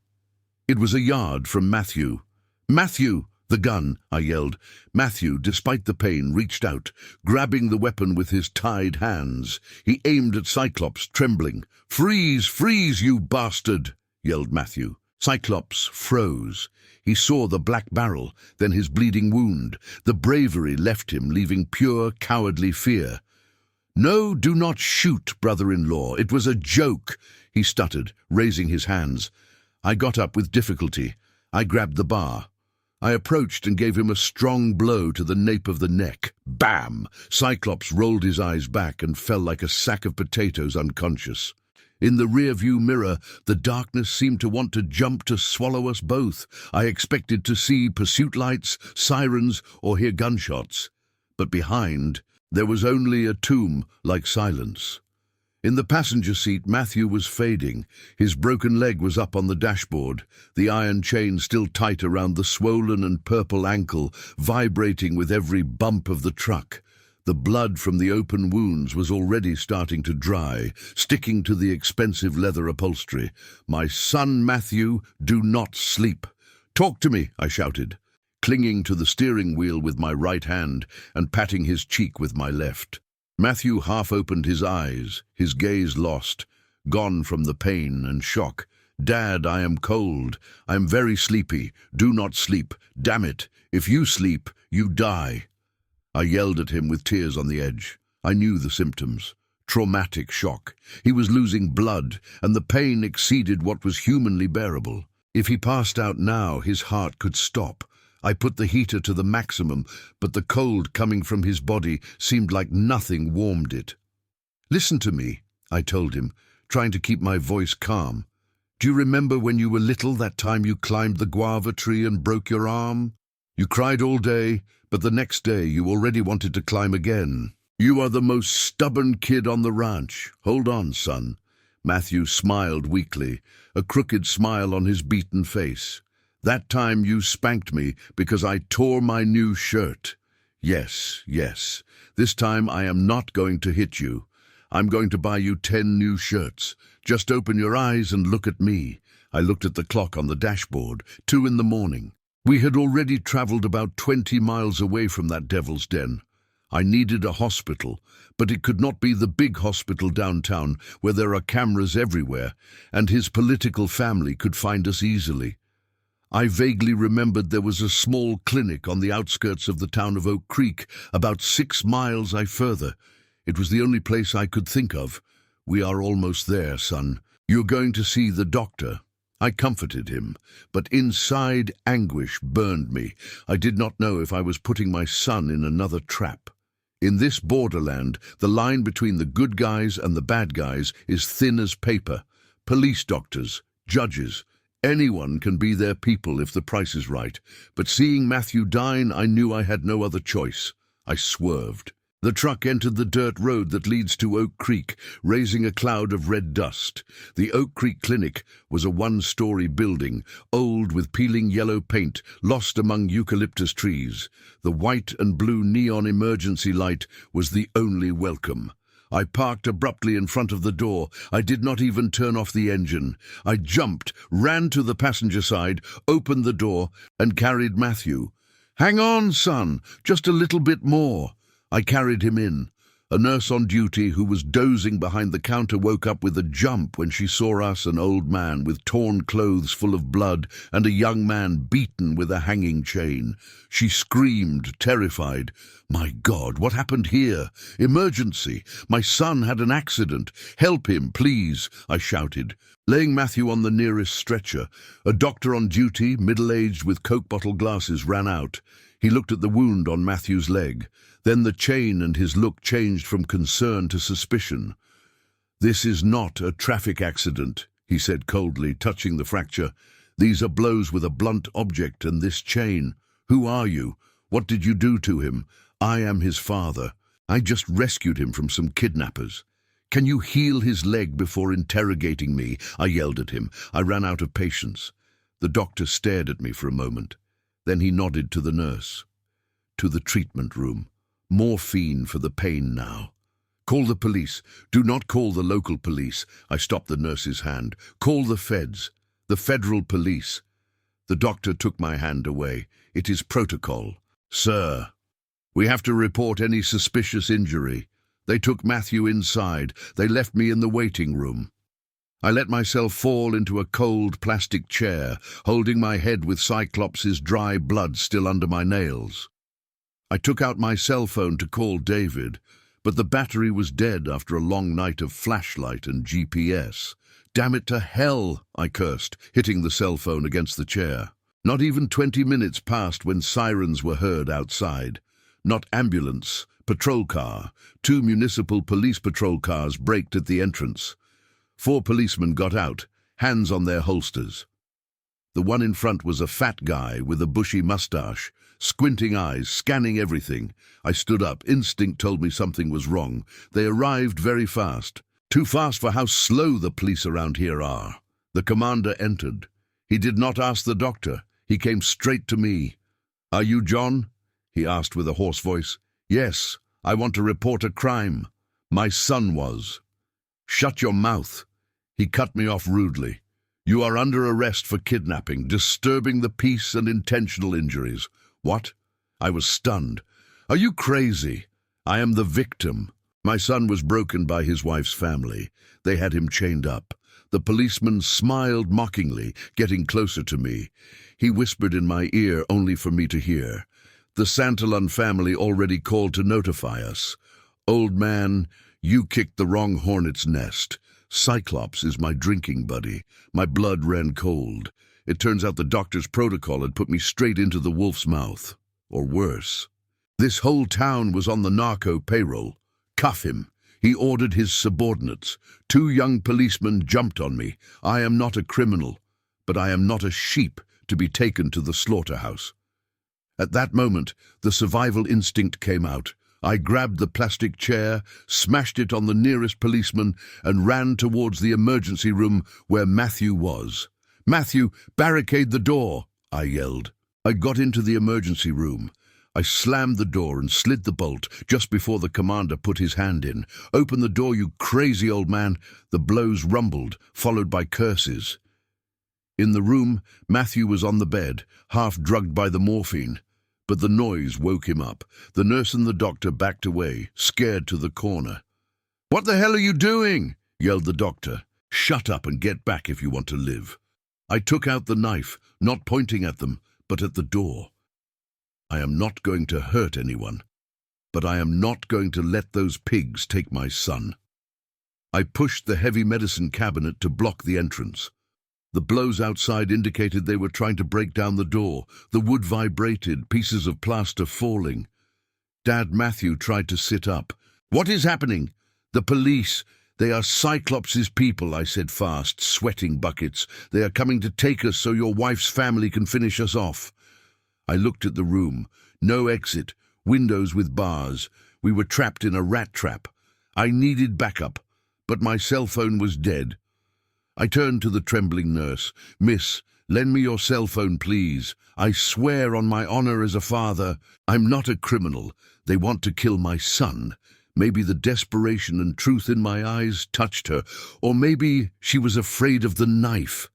It was a yard from Matthew. "Matthew! The gun!" I yelled. Matthew, despite the pain, reached out, grabbing the weapon with his tied hands. He aimed at Cyclops, trembling. "Freeze! Freeze, you bastard!" yelled Matthew. Cyclops froze. He saw the black barrel, then his bleeding wound. The bravery left him, leaving pure, cowardly fear. "No, do not shoot, brother-in-law. It was a joke," he stuttered, raising his hands. I got up with difficulty. I grabbed the bar. I approached and gave him a strong blow to the nape of the neck. Bam! Cyclops rolled his eyes back and fell like a sack of potatoes unconscious. In the rear-view mirror, the darkness seemed to want to jump to swallow us both. I expected to see pursuit lights, sirens, or hear gunshots. But behind, there was only a tomb like silence. In the passenger seat, Matthew was fading. His broken leg was up on the dashboard, the iron chain still tight around the swollen and purple ankle, vibrating with every bump of the truck. The blood from the open wounds was already starting to dry, sticking to the expensive leather upholstery. "My son, Matthew, do not sleep." "Talk to me," I shouted, clinging to the steering wheel with my right hand and patting his cheek with my left. Matthew half opened his eyes, his gaze lost, gone from the pain and shock. "Dad, I am cold. I am very sleepy. Do not sleep. Damn it. If you sleep, you die." I yelled at him with tears on the edge. I knew the symptoms. Traumatic shock. He was losing blood, and the pain exceeded what was humanly bearable. If he passed out now, his heart could stop. I put the heater to the maximum, but the cold coming from his body seemed like nothing warmed it. "Listen to me," I told him, trying to keep my voice calm. "Do you remember when you were little, that time you climbed the guava tree and broke your arm? You cried all day, but the next day you already wanted to climb again. You are the most stubborn kid on the ranch. Hold on, son." Matthew smiled weakly, a crooked smile on his beaten face. "That time you spanked me because I tore my new shirt. Yes, yes. This time I am not going to hit you. I'm going to buy you 10 new shirts. Just open your eyes and look at me." I looked at the clock on the dashboard, 2 in the morning. We had already traveled about 20 miles away from that devil's den. I needed a hospital, but it could not be the big hospital downtown where there are cameras everywhere, and his political family could find us easily. I vaguely remembered there was a small clinic on the outskirts of the town of Oak Creek, about 6 miles further. It was the only place I could think of. "We are almost there, son. You're going to see the doctor." I comforted him, but inside anguish burned me. I did not know if I was putting my son in another trap. In this borderland, the line between the good guys and the bad guys is thin as paper. Police doctors, judges, anyone can be their people if the price is right. But seeing Matthew dine, I knew I had no other choice. I swerved. The truck entered the dirt road that leads to Oak Creek, raising a cloud of red dust. The Oak Creek Clinic was a 1-story building, old with peeling yellow paint, lost among eucalyptus trees. The white and blue neon emergency light was the only welcome. I parked abruptly in front of the door. I did not even turn off the engine. I jumped, ran to the passenger side, opened the door, and carried Matthew. "Hang on, son, just a little bit more." I carried him in. A nurse on duty who was dozing behind the counter woke up with a jump when she saw us, an old man with torn clothes full of blood and a young man beaten with a hanging chain. She screamed, terrified. "My God, what happened here? Emergency! My son had an accident. Help him, please," I shouted. Laying Matthew on the nearest stretcher, a doctor on duty, middle-aged with Coke bottle glasses, ran out. He looked at the wound on Matthew's leg. Then the chain and his look changed from concern to suspicion. "This is not a traffic accident," he said coldly, touching the fracture. "These are blows with a blunt object, and this chain. Who are you? What did you do to him? I am his father. I just rescued him from some kidnappers. Can you heal his leg before interrogating me?" I yelled at him. I ran out of patience. The doctor stared at me for a moment. Then he nodded to the nurse. "To the treatment room. Morphine for the pain now. Call the police. Do not call the local police." I stopped the nurse's hand. "Call the feds. The federal police." The doctor took my hand away. "It is protocol." "Sir, we have to report any suspicious injury. They took Matthew inside. They left me in the waiting room." I let myself fall into a cold plastic chair, holding my head with Cyclops' dry blood still under my nails. I took out my cell phone to call David, but the battery was dead after a long night of flashlight and GPS. "Damn it to hell," I cursed, hitting the cell phone against the chair. Not even 20 minutes passed when sirens were heard outside. Not ambulance, patrol car. 2 municipal police patrol cars braked at the entrance. 4 policemen got out, hands on their holsters. The one in front was a fat guy with a bushy mustache, squinting eyes, scanning everything. I stood up. Instinct told me something was wrong. They arrived very fast. Too fast for how slow the police around here are. The commander entered. He did not ask the doctor. He came straight to me. "Are you John?" he asked with a hoarse voice. "Yes, I want to report a crime. My son was." "Shut your mouth." He cut me off rudely. "You are under arrest for kidnapping, disturbing the peace, and intentional injuries." "What?" I was stunned. "Are you crazy? I am the victim. My son was broken by his wife's family. They had him chained up." The policeman smiled mockingly, getting closer to me. He whispered in my ear only for me to hear. "The Santalon family already called to notify us. Old man, you kicked the wrong hornet's nest. Cyclops is my drinking buddy." My blood ran cold. It turns out the doctor's protocol had put me straight into the wolf's mouth. Or worse. This whole town was on the narco payroll. Cuff him. He ordered his subordinates. 2 young policemen jumped on me. I am not a criminal, but I am not a sheep to be taken to the slaughterhouse. At that moment, the survival instinct came out. I grabbed the plastic chair, smashed it on the nearest policeman, and ran towards the emergency room where Matthew was. "Matthew, barricade the door," I yelled. I got into the emergency room. I slammed the door and slid the bolt just before the commander put his hand in. "Open the door, you crazy old man." The blows rumbled, followed by curses. In the room, Matthew was on the bed, half drugged by the morphine. But the noise woke him up. The nurse and the doctor backed away, scared to the corner. "What the hell are you doing?" yelled the doctor. "Shut up and get back if you want to live." I took out the knife, not pointing at them, but at the door. I am not going to hurt anyone, but I am not going to let those pigs take my son. I pushed the heavy medicine cabinet to block the entrance. The blows outside indicated they were trying to break down the door. The wood vibrated, pieces of plaster falling. Dad Matthew tried to sit up. "What is happening?" "The police. They are Cyclops' people," I said fast, sweating buckets. "They are coming to take us so your wife's family can finish us off." I looked at the room. No exit, windows with bars. We were trapped in a rat trap. I needed backup, but my cell phone was dead. I turned to the trembling nurse. "Miss, lend me your cell phone, please. I swear on my honor as a father, I'm not a criminal. They want to kill my son." Maybe the desperation and truth in my eyes touched her, or maybe she was afraid of the knife.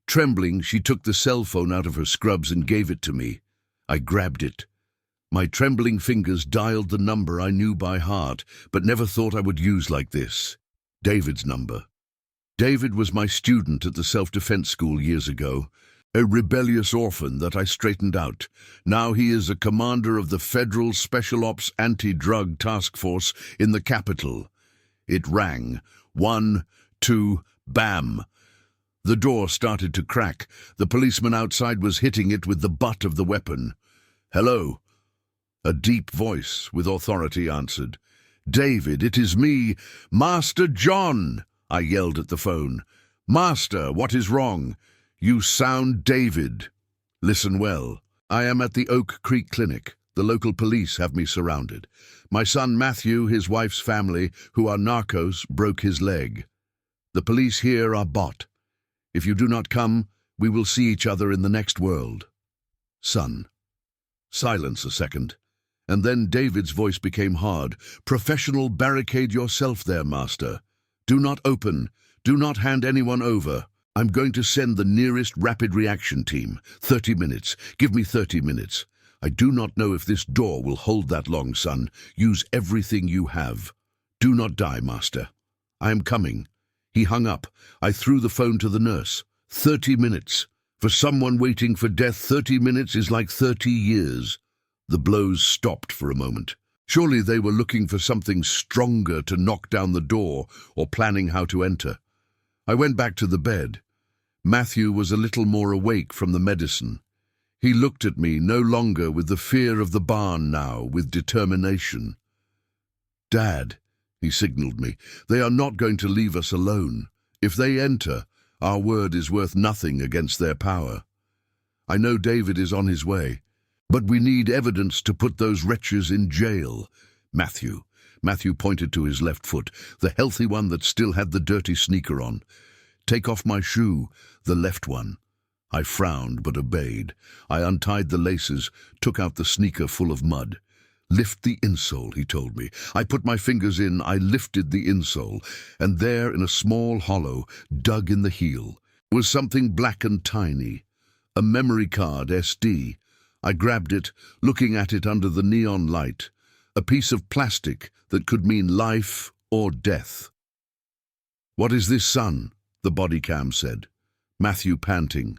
Trembling, she took the cell phone out of her scrubs and gave it to me. I grabbed it. My trembling fingers dialed the number I knew by heart, but never thought I would use like this. David's number. David was my student at the self-defense school years ago, a rebellious orphan that I straightened out. Now he is a commander of the Federal Special Ops Anti-Drug Task Force in the capital. It rang. 1, 2, bam. The door started to crack. The policeman outside was hitting it with the butt of the weapon. "Hello?" A deep voice with authority answered. "David, it is me, Master John," I yelled at the phone. "Master, what is wrong?" "You sound David." "Listen well. I am at the Oak Creek Clinic. The local police have me surrounded. My son Matthew, his wife's family, who are narcos, broke his leg. The police here are bought. If you do not come, we will see each other in the next world. Son." Silence a second, and then David's voice became hard. "Professional, barricade yourself there, Master. Do not open. Do not hand anyone over. I'm going to send the nearest rapid reaction team. 30 minutes. Give me 30 minutes. I do not know if this door will hold that long, son. Use everything you have. Do not die, Master. I am coming." He hung up. I threw the phone to the nurse. 30 minutes. For someone waiting for death, 30 minutes is like 30 years. The blows stopped for a moment. Surely they were looking for something stronger to knock down the door or planning how to enter. I went back to the bed. Matthew was a little more awake from the medicine. He looked at me, no longer with the fear of the barn now, with determination. "Dad," he signaled me, "they are not going to leave us alone. If they enter, our word is worth nothing against their power. I know David is on his way, but we need evidence to put those wretches in jail." "Matthew." Matthew pointed to his left foot, the healthy one that still had the dirty sneaker on. "Take off my shoe, the left one." I frowned but obeyed. I untied the laces, took out the sneaker full of mud. "Lift the insole," he told me. I put my fingers in, I lifted the insole, and there in a small hollow, dug in the heel, was something black and tiny. A memory card, SD. I grabbed it, looking at it under the neon light. A piece of plastic that could mean life or death. "What is this, son?" the body cam said. Matthew panting.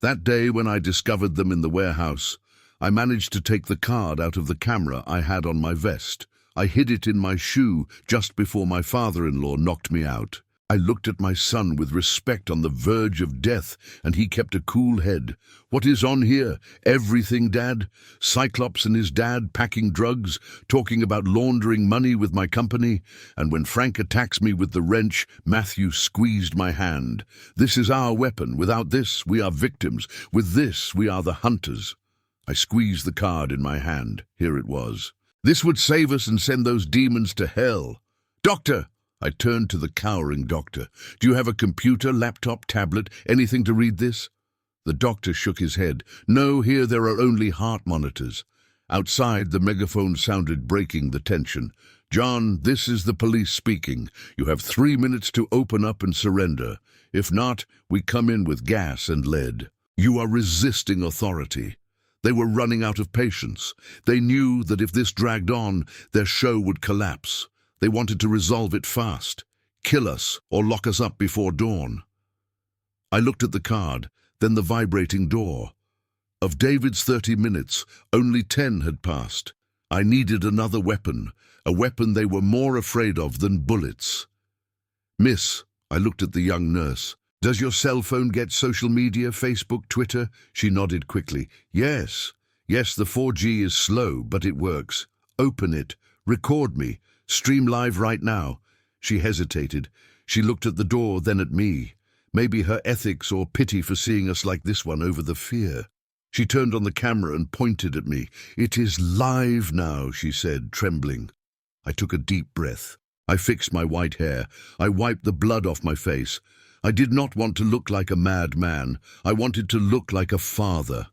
That day when I discovered them in the warehouse, I managed to take the card out of the camera I had on my vest. I hid it in my shoe just before my father-in-law knocked me out. I looked at my son with respect on the verge of death, and he kept a cool head. What is on here? Everything, Dad? Cyclops and his dad packing drugs, talking about laundering money with my company, and when Frank attacks me with the wrench, Matthew squeezed my hand. This is our weapon. Without this, we are victims. With this, we are the hunters. I squeezed the card in my hand. Here it was. This would save us and send those demons to hell. Doctor! I turned to the cowering doctor. Do you have a computer, laptop, tablet, anything to read this? The doctor shook his head. No, here there are only heart monitors. Outside, the megaphone sounded, breaking the tension. John, this is the police speaking. You have 3 minutes to open up and surrender. If not, we come in with gas and lead. You are resisting authority. They were running out of patience. They knew that if this dragged on, their show would collapse. They wanted to resolve it fast, kill us or lock us up before dawn. I looked at the card, then the vibrating door. Of David's 30 minutes, only 10 had passed. I needed another weapon, a weapon they were more afraid of than bullets. Miss, I looked at the young nurse. Does your cell phone get social media, Facebook, Twitter? She nodded quickly. Yes, the 4G is slow, but it works. Open it. Record me. Stream live right now. She hesitated. She looked at the door, then at me. Maybe her ethics or pity for seeing us like this one over the fear. She turned on the camera and pointed at me. It is live now, she said, trembling. I took a deep breath. I fixed my white hair. I wiped the blood off my face. I did not want to look like a madman. I wanted to look like a father.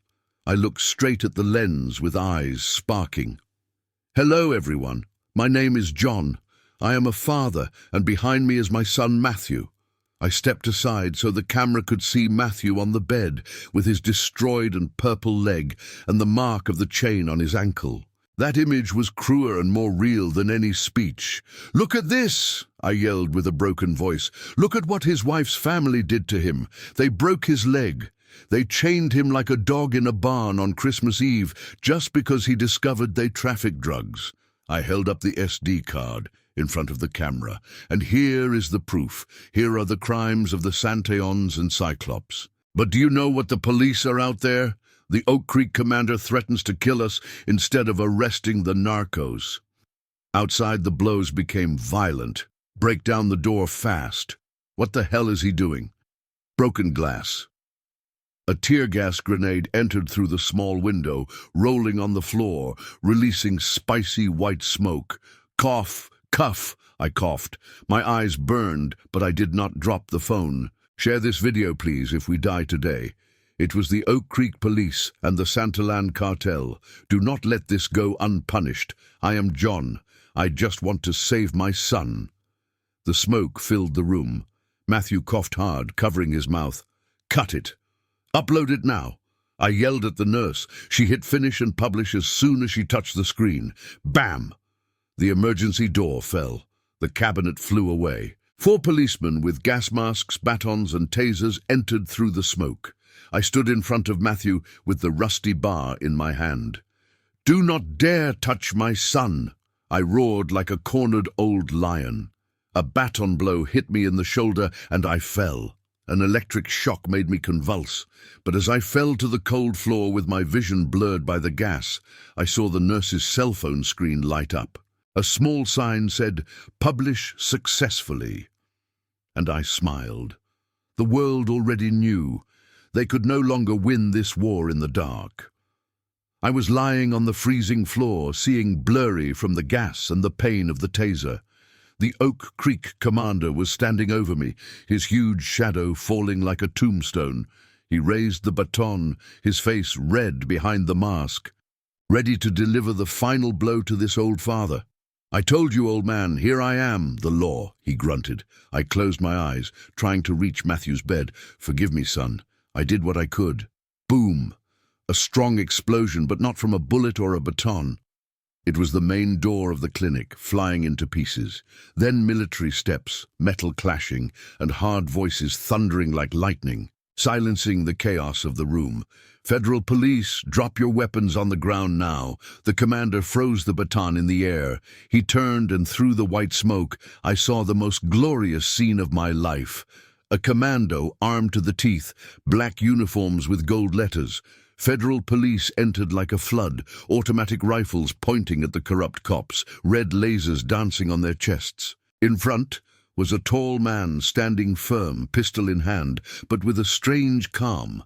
I looked straight at the lens with eyes sparking. Hello, everyone. My name is John. I am a father, and behind me is my son Matthew. I stepped aside so the camera could see Matthew on the bed, with his destroyed and purple leg and the mark of the chain on his ankle. That image was crueler and more real than any speech. Look at this, I yelled with a broken voice. Look at what his wife's family did to him. They broke his leg. They chained him like a dog in a barn on Christmas Eve just because he discovered they trafficked drugs. I held up the SD card in front of the camera, and here is the proof. Here are the crimes of the Santeons and Cyclops. But do you know what the police are out there? The Oak Creek commander threatens to kill us instead of arresting the narcos. Outside, the blows became violent. Break down the door fast. What the hell is he doing? Broken glass. A tear gas grenade entered through the small window, rolling on the floor, releasing spicy white smoke. Cough, cuff, I coughed. My eyes burned, but I did not drop the phone. Share this video, please, if we die today. It was the Oak Creek Police and the Santalan cartel. Do not let this go unpunished. I am John. I just want to save my son. The smoke filled the room. Matthew coughed hard, covering his mouth. Cut it. Upload it now. I yelled at the nurse. She hit finish and publish as soon as she touched the screen. Bam! The emergency door fell. The cabinet flew away. 4 policemen with gas masks, batons, and tasers entered through the smoke. I stood in front of Matthew with the rusty bar in my hand. Do not dare touch my son! I roared like a cornered old lion. A baton blow hit me in the shoulder and I fell. An electric shock made me convulse, but as I fell to the cold floor with my vision blurred by the gas, I saw the nurse's cell phone screen light up. A small sign said, "Publish successfully." And I smiled. The world already knew. They could no longer win this war in the dark. I was lying on the freezing floor, seeing blurry from the gas and the pain of the taser. The Oak Creek commander was standing over me, his huge shadow falling like a tombstone. He raised the baton, his face red behind the mask, ready to deliver the final blow to this old father. I told you, old man, here I am, the law, he grunted. I closed my eyes, trying to reach Matthew's bed. Forgive me, son. I did what I could. Boom! A strong explosion, but not from a bullet or a baton. It was the main door of the clinic, flying into pieces. Then military steps, metal clashing, and hard voices thundering like lightning. silencing the chaos of the room. "Federal police, drop your weapons on the ground now." The commander froze the baton in the air. He turned, and through the white smoke, I saw the most glorious scene of my life. A commando armed to the teeth, black uniforms with gold letters. Federal police entered like a flood, automatic rifles pointing at the corrupt cops, red lasers dancing on their chests. In front was a tall man standing firm, pistol in hand, but with a strange calm.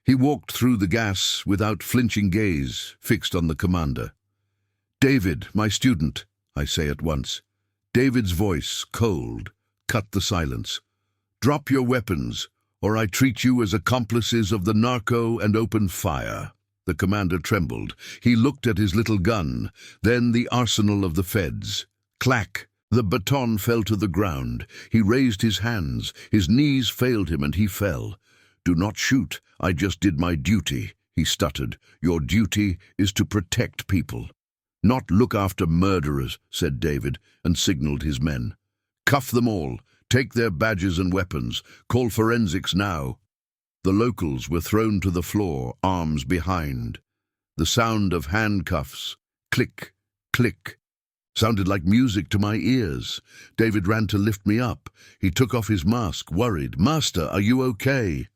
He walked through the gas without flinching gaze, fixed on the commander. "David, my student," I say at once. David's voice, cold, cut the silence. "Drop your weapons, or I treat you as accomplices of the narco and open fire." The commander trembled. He looked at his little gun, then the arsenal of the feds. Clack! The baton fell to the ground. He raised his hands. His knees failed him and he fell. "Do not shoot. I just did my duty," he stuttered. "Your duty is to protect people." "Not look after murderers," said David, and signaled his men. "Cuff them all. Take their badges and weapons. Call forensics now." The locals were thrown to the floor, arms behind. The sound of handcuffs, click, click, sounded like music to my ears. David ran to lift me up. He took off his mask, worried. "Master, are you okay?"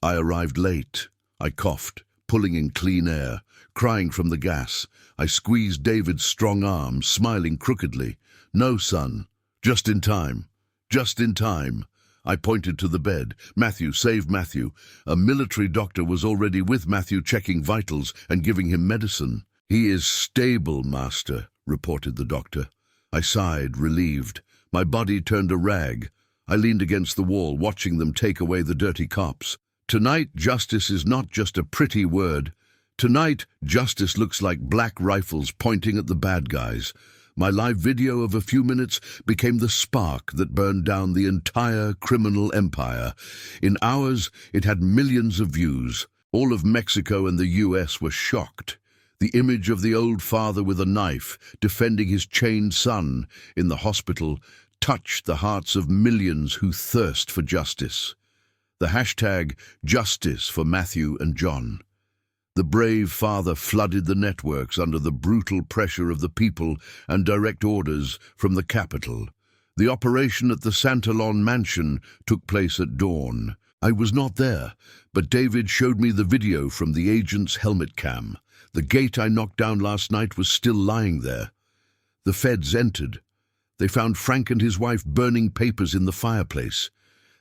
I arrived late. I coughed, pulling in clean air, crying from the gas. I squeezed David's strong arm, smiling crookedly. "No, son. Just in time. Just in time." I pointed to the bed. "Matthew, save Matthew." A military doctor was already with Matthew, checking vitals and giving him medicine. "He is stable, master," reported the doctor. I sighed, relieved. My body turned a rag. I leaned against the wall, watching them take away the dirty cops. Tonight, justice is not just a pretty word. Tonight, justice looks like black rifles pointing at the bad guys. My live video of a few minutes became the spark that burned down the entire criminal empire. In hours, it had millions of views. All of Mexico and the US were shocked. The image of the old father with a knife, defending his chained son in the hospital, touched the hearts of millions who thirst for justice. The hashtag Justice for Matthew and John. The brave father flooded the networks under the brutal pressure of the people and direct orders from the capital. The operation at the Santalon mansion took place at dawn. I was not there, but David showed me the video from the agent's helmet cam. The gate I knocked down last night was still lying there. The feds entered. They found Frank and his wife burning papers in the fireplace.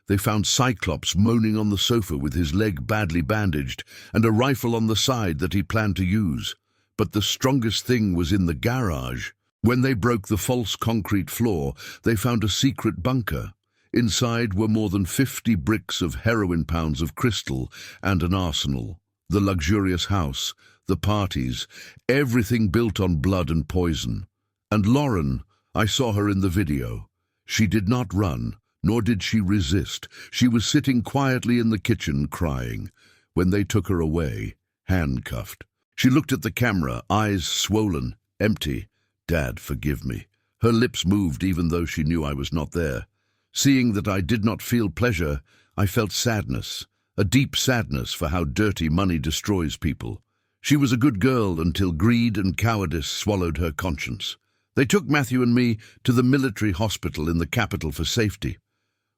They found Cyclops moaning on the sofa with his leg badly bandaged and a rifle on the side that he planned to use. But the strongest thing was in the garage. When they broke the false concrete floor, they found a secret bunker. Inside were more than 50 bricks of heroin pounds of crystal and an arsenal. The luxurious house, the parties, everything built on blood and poison. And Lauren, I saw her in the video. She did not run. Nor did she resist. She was sitting quietly in the kitchen, crying. When they took her away, handcuffed. She looked at the camera, eyes swollen, empty. "Dad, forgive me." Her lips moved even though she knew I was not there. Seeing that I did not feel pleasure, I felt sadness, a deep sadness for how dirty money destroys people. She was a good girl until greed and cowardice swallowed her conscience. They took Matthew and me to the military hospital in the capital for safety.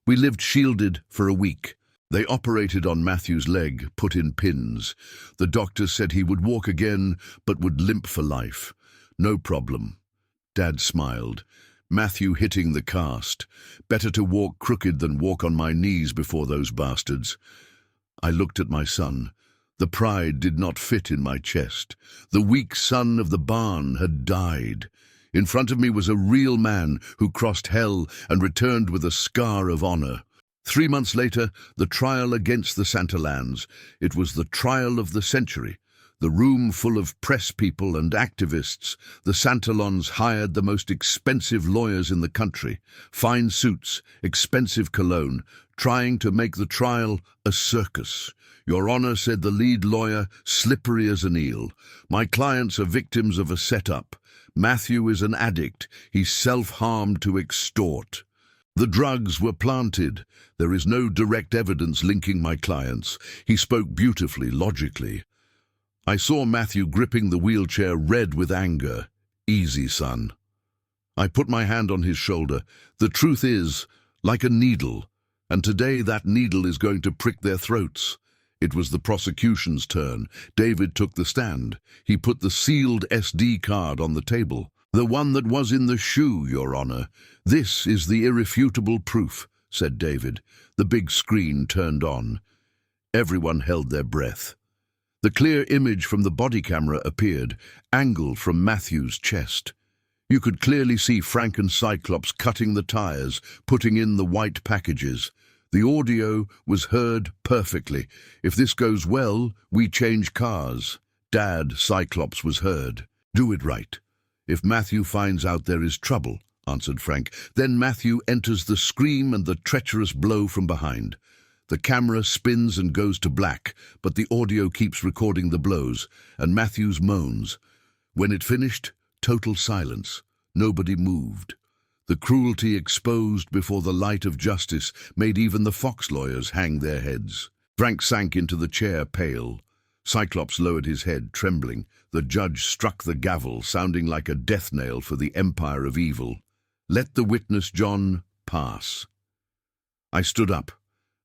We lived shielded for a week. They operated on Matthew's leg, put in pins. The doctor said he would walk again, but would limp for life. No problem. Dad smiled. Matthew hitting the cast. Better to walk crooked than walk on my knees before those bastards. I looked at my son. The pride did not fit in my chest. The weak son of the barn had died. In front of me was a real man who crossed hell and returned with a scar of honor. 3 months later, the trial against the Santalans. It was the trial of the century. The room full of press people and activists. The Santalons hired the most expensive lawyers in the country. Fine suits, expensive cologne, trying to make the trial a circus. "Your Honor," said the lead lawyer, slippery as an eel. "My clients are victims of a setup. Matthew is an addict. He's self-harmed to extort." The drugs were planted. There is no direct evidence linking my clients. He spoke beautifully, logically. I saw Matthew gripping the wheelchair, red with anger. Easy, son. I put my hand on his shoulder. The truth is, like a needle, and today that needle is going to prick their throats. It was the prosecution's turn. David took the stand. He put the sealed SD card on the table. The one that was in the shoe, Your Honor. This is the irrefutable proof, said David. The big screen turned on. Everyone held their breath. The clear image from the body camera appeared, angled from Matthew's chest. You could clearly see Frank and Cyclops cutting the tires, putting in the white packages. The audio was heard perfectly. If this goes well, we change cars. Dad, Cyclops was heard. Do it right. If Matthew finds out there is trouble, answered Frank. Then Matthew enters the scream and the treacherous blow from behind. The camera spins and goes to black, but the audio keeps recording the blows, and Matthew's moans. When it finished, total silence. Nobody moved. The cruelty exposed before the light of justice made even the Fox lawyers hang their heads. Frank sank into the chair, pale. Cyclops lowered his head, trembling. The judge struck the gavel, sounding like a death knell for the empire of evil. Let the witness, John, pass. I stood up,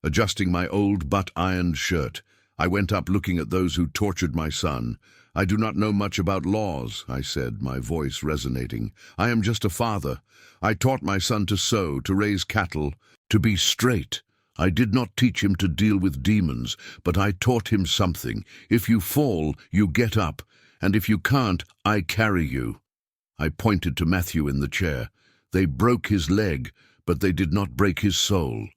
adjusting my old but-ironed shirt. I went up looking at those who tortured my son. I do not know much about laws, I said, my voice resonating. I am just a father. I taught my son to sow, to raise cattle, to be straight. I did not teach him to deal with demons, but I taught him something. If you fall, you get up, and if you can't, I carry you. I pointed to Matthew in the chair. They broke his leg, but they did not break his soul.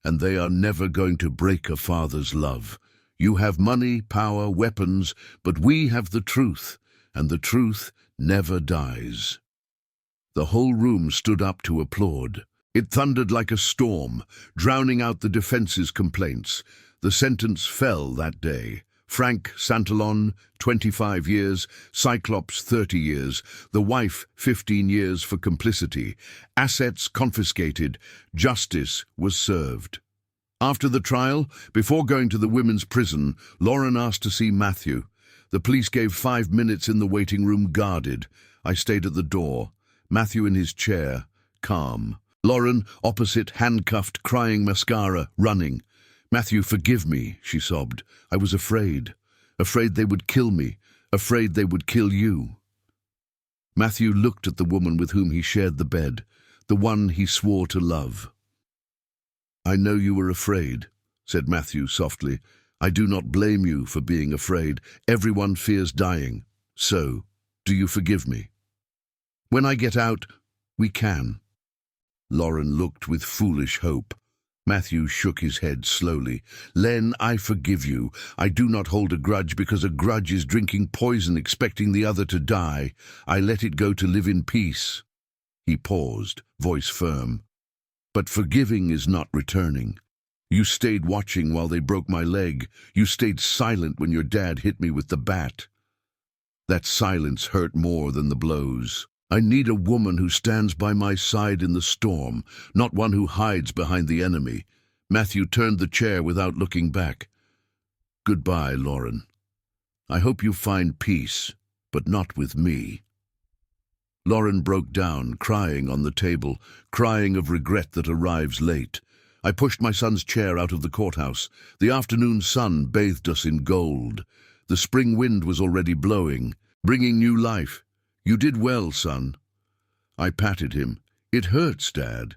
And they are never going to break a father's love. You have money, power, weapons, but we have the truth, and the truth never dies. The whole room stood up to applaud. It thundered like a storm, drowning out the defense's complaints. The sentence fell that day. Frank Santalon, 25 years, Cyclops, 30 years, the wife, 15 years for complicity, assets confiscated, justice was served. After the trial, before going to the women's prison, Lauren asked to see Matthew. The police gave 5 minutes in the waiting room, guarded. I stayed at the door. Matthew in his chair, calm. Lauren, opposite, handcuffed, crying mascara, running. Matthew, forgive me, she sobbed. I was afraid. Afraid they would kill me. Afraid they would kill you. Matthew looked at the woman with whom he shared the bed, the one he swore to love. I know you were afraid, said Matthew softly. I do not blame you for being afraid. Everyone fears dying. So, do you forgive me? When I get out, we can. Lauren looked with foolish hope. Matthew shook his head slowly. Len, I forgive you. I do not hold a grudge because a grudge is drinking poison expecting the other to die. I let it go to live in peace. He paused, voice firm. But forgiving is not returning. You stayed watching while they broke my leg. You stayed silent when your dad hit me with the bat. That silence hurt more than the blows. I need a woman who stands by my side in the storm, not one who hides behind the enemy. Matthew turned the chair without looking back. Goodbye, Lauren. I hope you find peace, but not with me. Lauren broke down, crying on the table, crying of regret that arrives late. I pushed my son's chair out of the courthouse. The afternoon sun bathed us in gold. The spring wind was already blowing, bringing new life. You did well, son. I patted him. It hurts, Dad.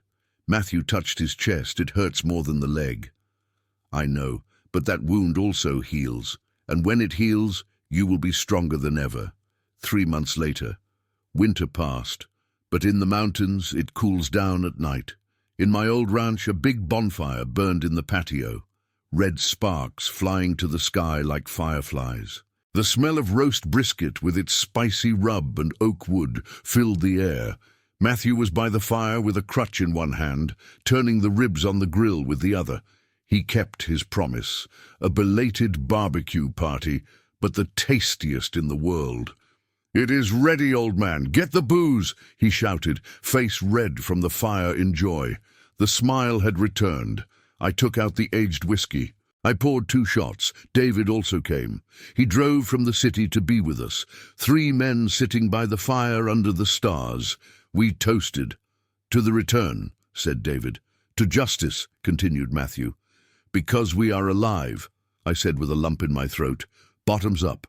Matthew touched his chest. It hurts more than the leg. I know, but that wound also heals. And when it heals, you will be stronger than ever. 3 months later. Winter passed, but in the mountains it cools down at night. In my old ranch, a big bonfire burned in the patio, red sparks flying to the sky like fireflies. The smell of roast brisket with its spicy rub and oak wood filled the air. Matthew was by the fire with a crutch in one hand, turning the ribs on the grill with the other. He kept his promise, a belated barbecue party, but the tastiest in the world. It is ready, old man. Get the booze, he shouted, face red from the fire in joy. The smile had returned. I took out the aged whiskey. I poured 2 shots. David also came. He drove from the city to be with us. 3 men sitting by the fire under the stars. We toasted. "To the return," said David. "To justice," continued Matthew. "Because we are alive," I said with a lump in my throat. "Bottoms up."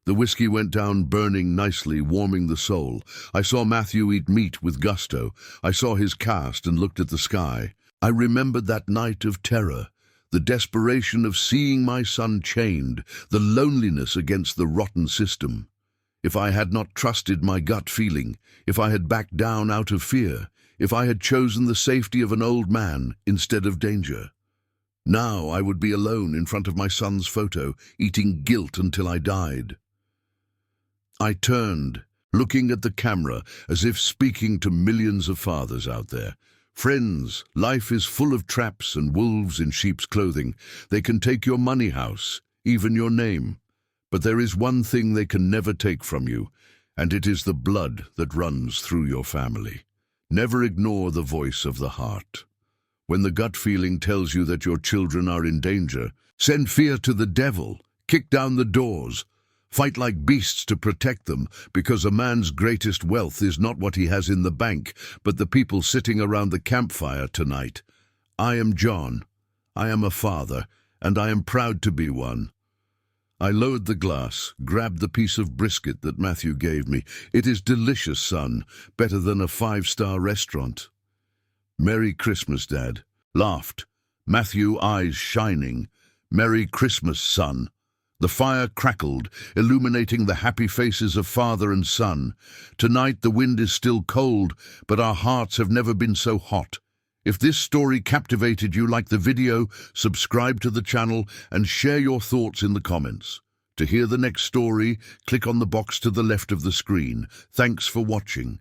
The whiskey went down burning nicely, warming the soul. I saw Matthew eat meat with gusto. I saw his cast and looked at the sky. I remembered that night of terror, the desperation of seeing my son chained, the loneliness against the rotten system. If I had not trusted my gut feeling, if I had backed down out of fear, if I had chosen the safety of an old man instead of danger, now I would be alone in front of my son's photo, eating guilt until I died. I turned, looking at the camera as if speaking to millions of fathers out there. "Friends, life is full of traps and wolves in sheep's clothing. They can take your money house, even your name. But there is one thing they can never take from you, and it is the blood that runs through your family. Never ignore the voice of the heart. When the gut feeling tells you that your children are in danger, send fear to the devil, kick down the doors, fight like beasts to protect them, because a man's greatest wealth is not what he has in the bank, but the people sitting around the campfire tonight. I am John. I am a father, and I am proud to be one." I lowered the glass, grabbed the piece of brisket that Matthew gave me. "It is delicious, son, better than a 5-star restaurant." "Merry Christmas, Dad." Laughed. Matthew, eyes shining. "Merry Christmas, son." The fire crackled, illuminating the happy faces of father and son. Tonight the wind is still cold, but our hearts have never been so hot. If this story captivated you, like the video, subscribe to the channel, and share your thoughts in the comments. To hear the next story, click on the box to the left of the screen. Thanks for watching.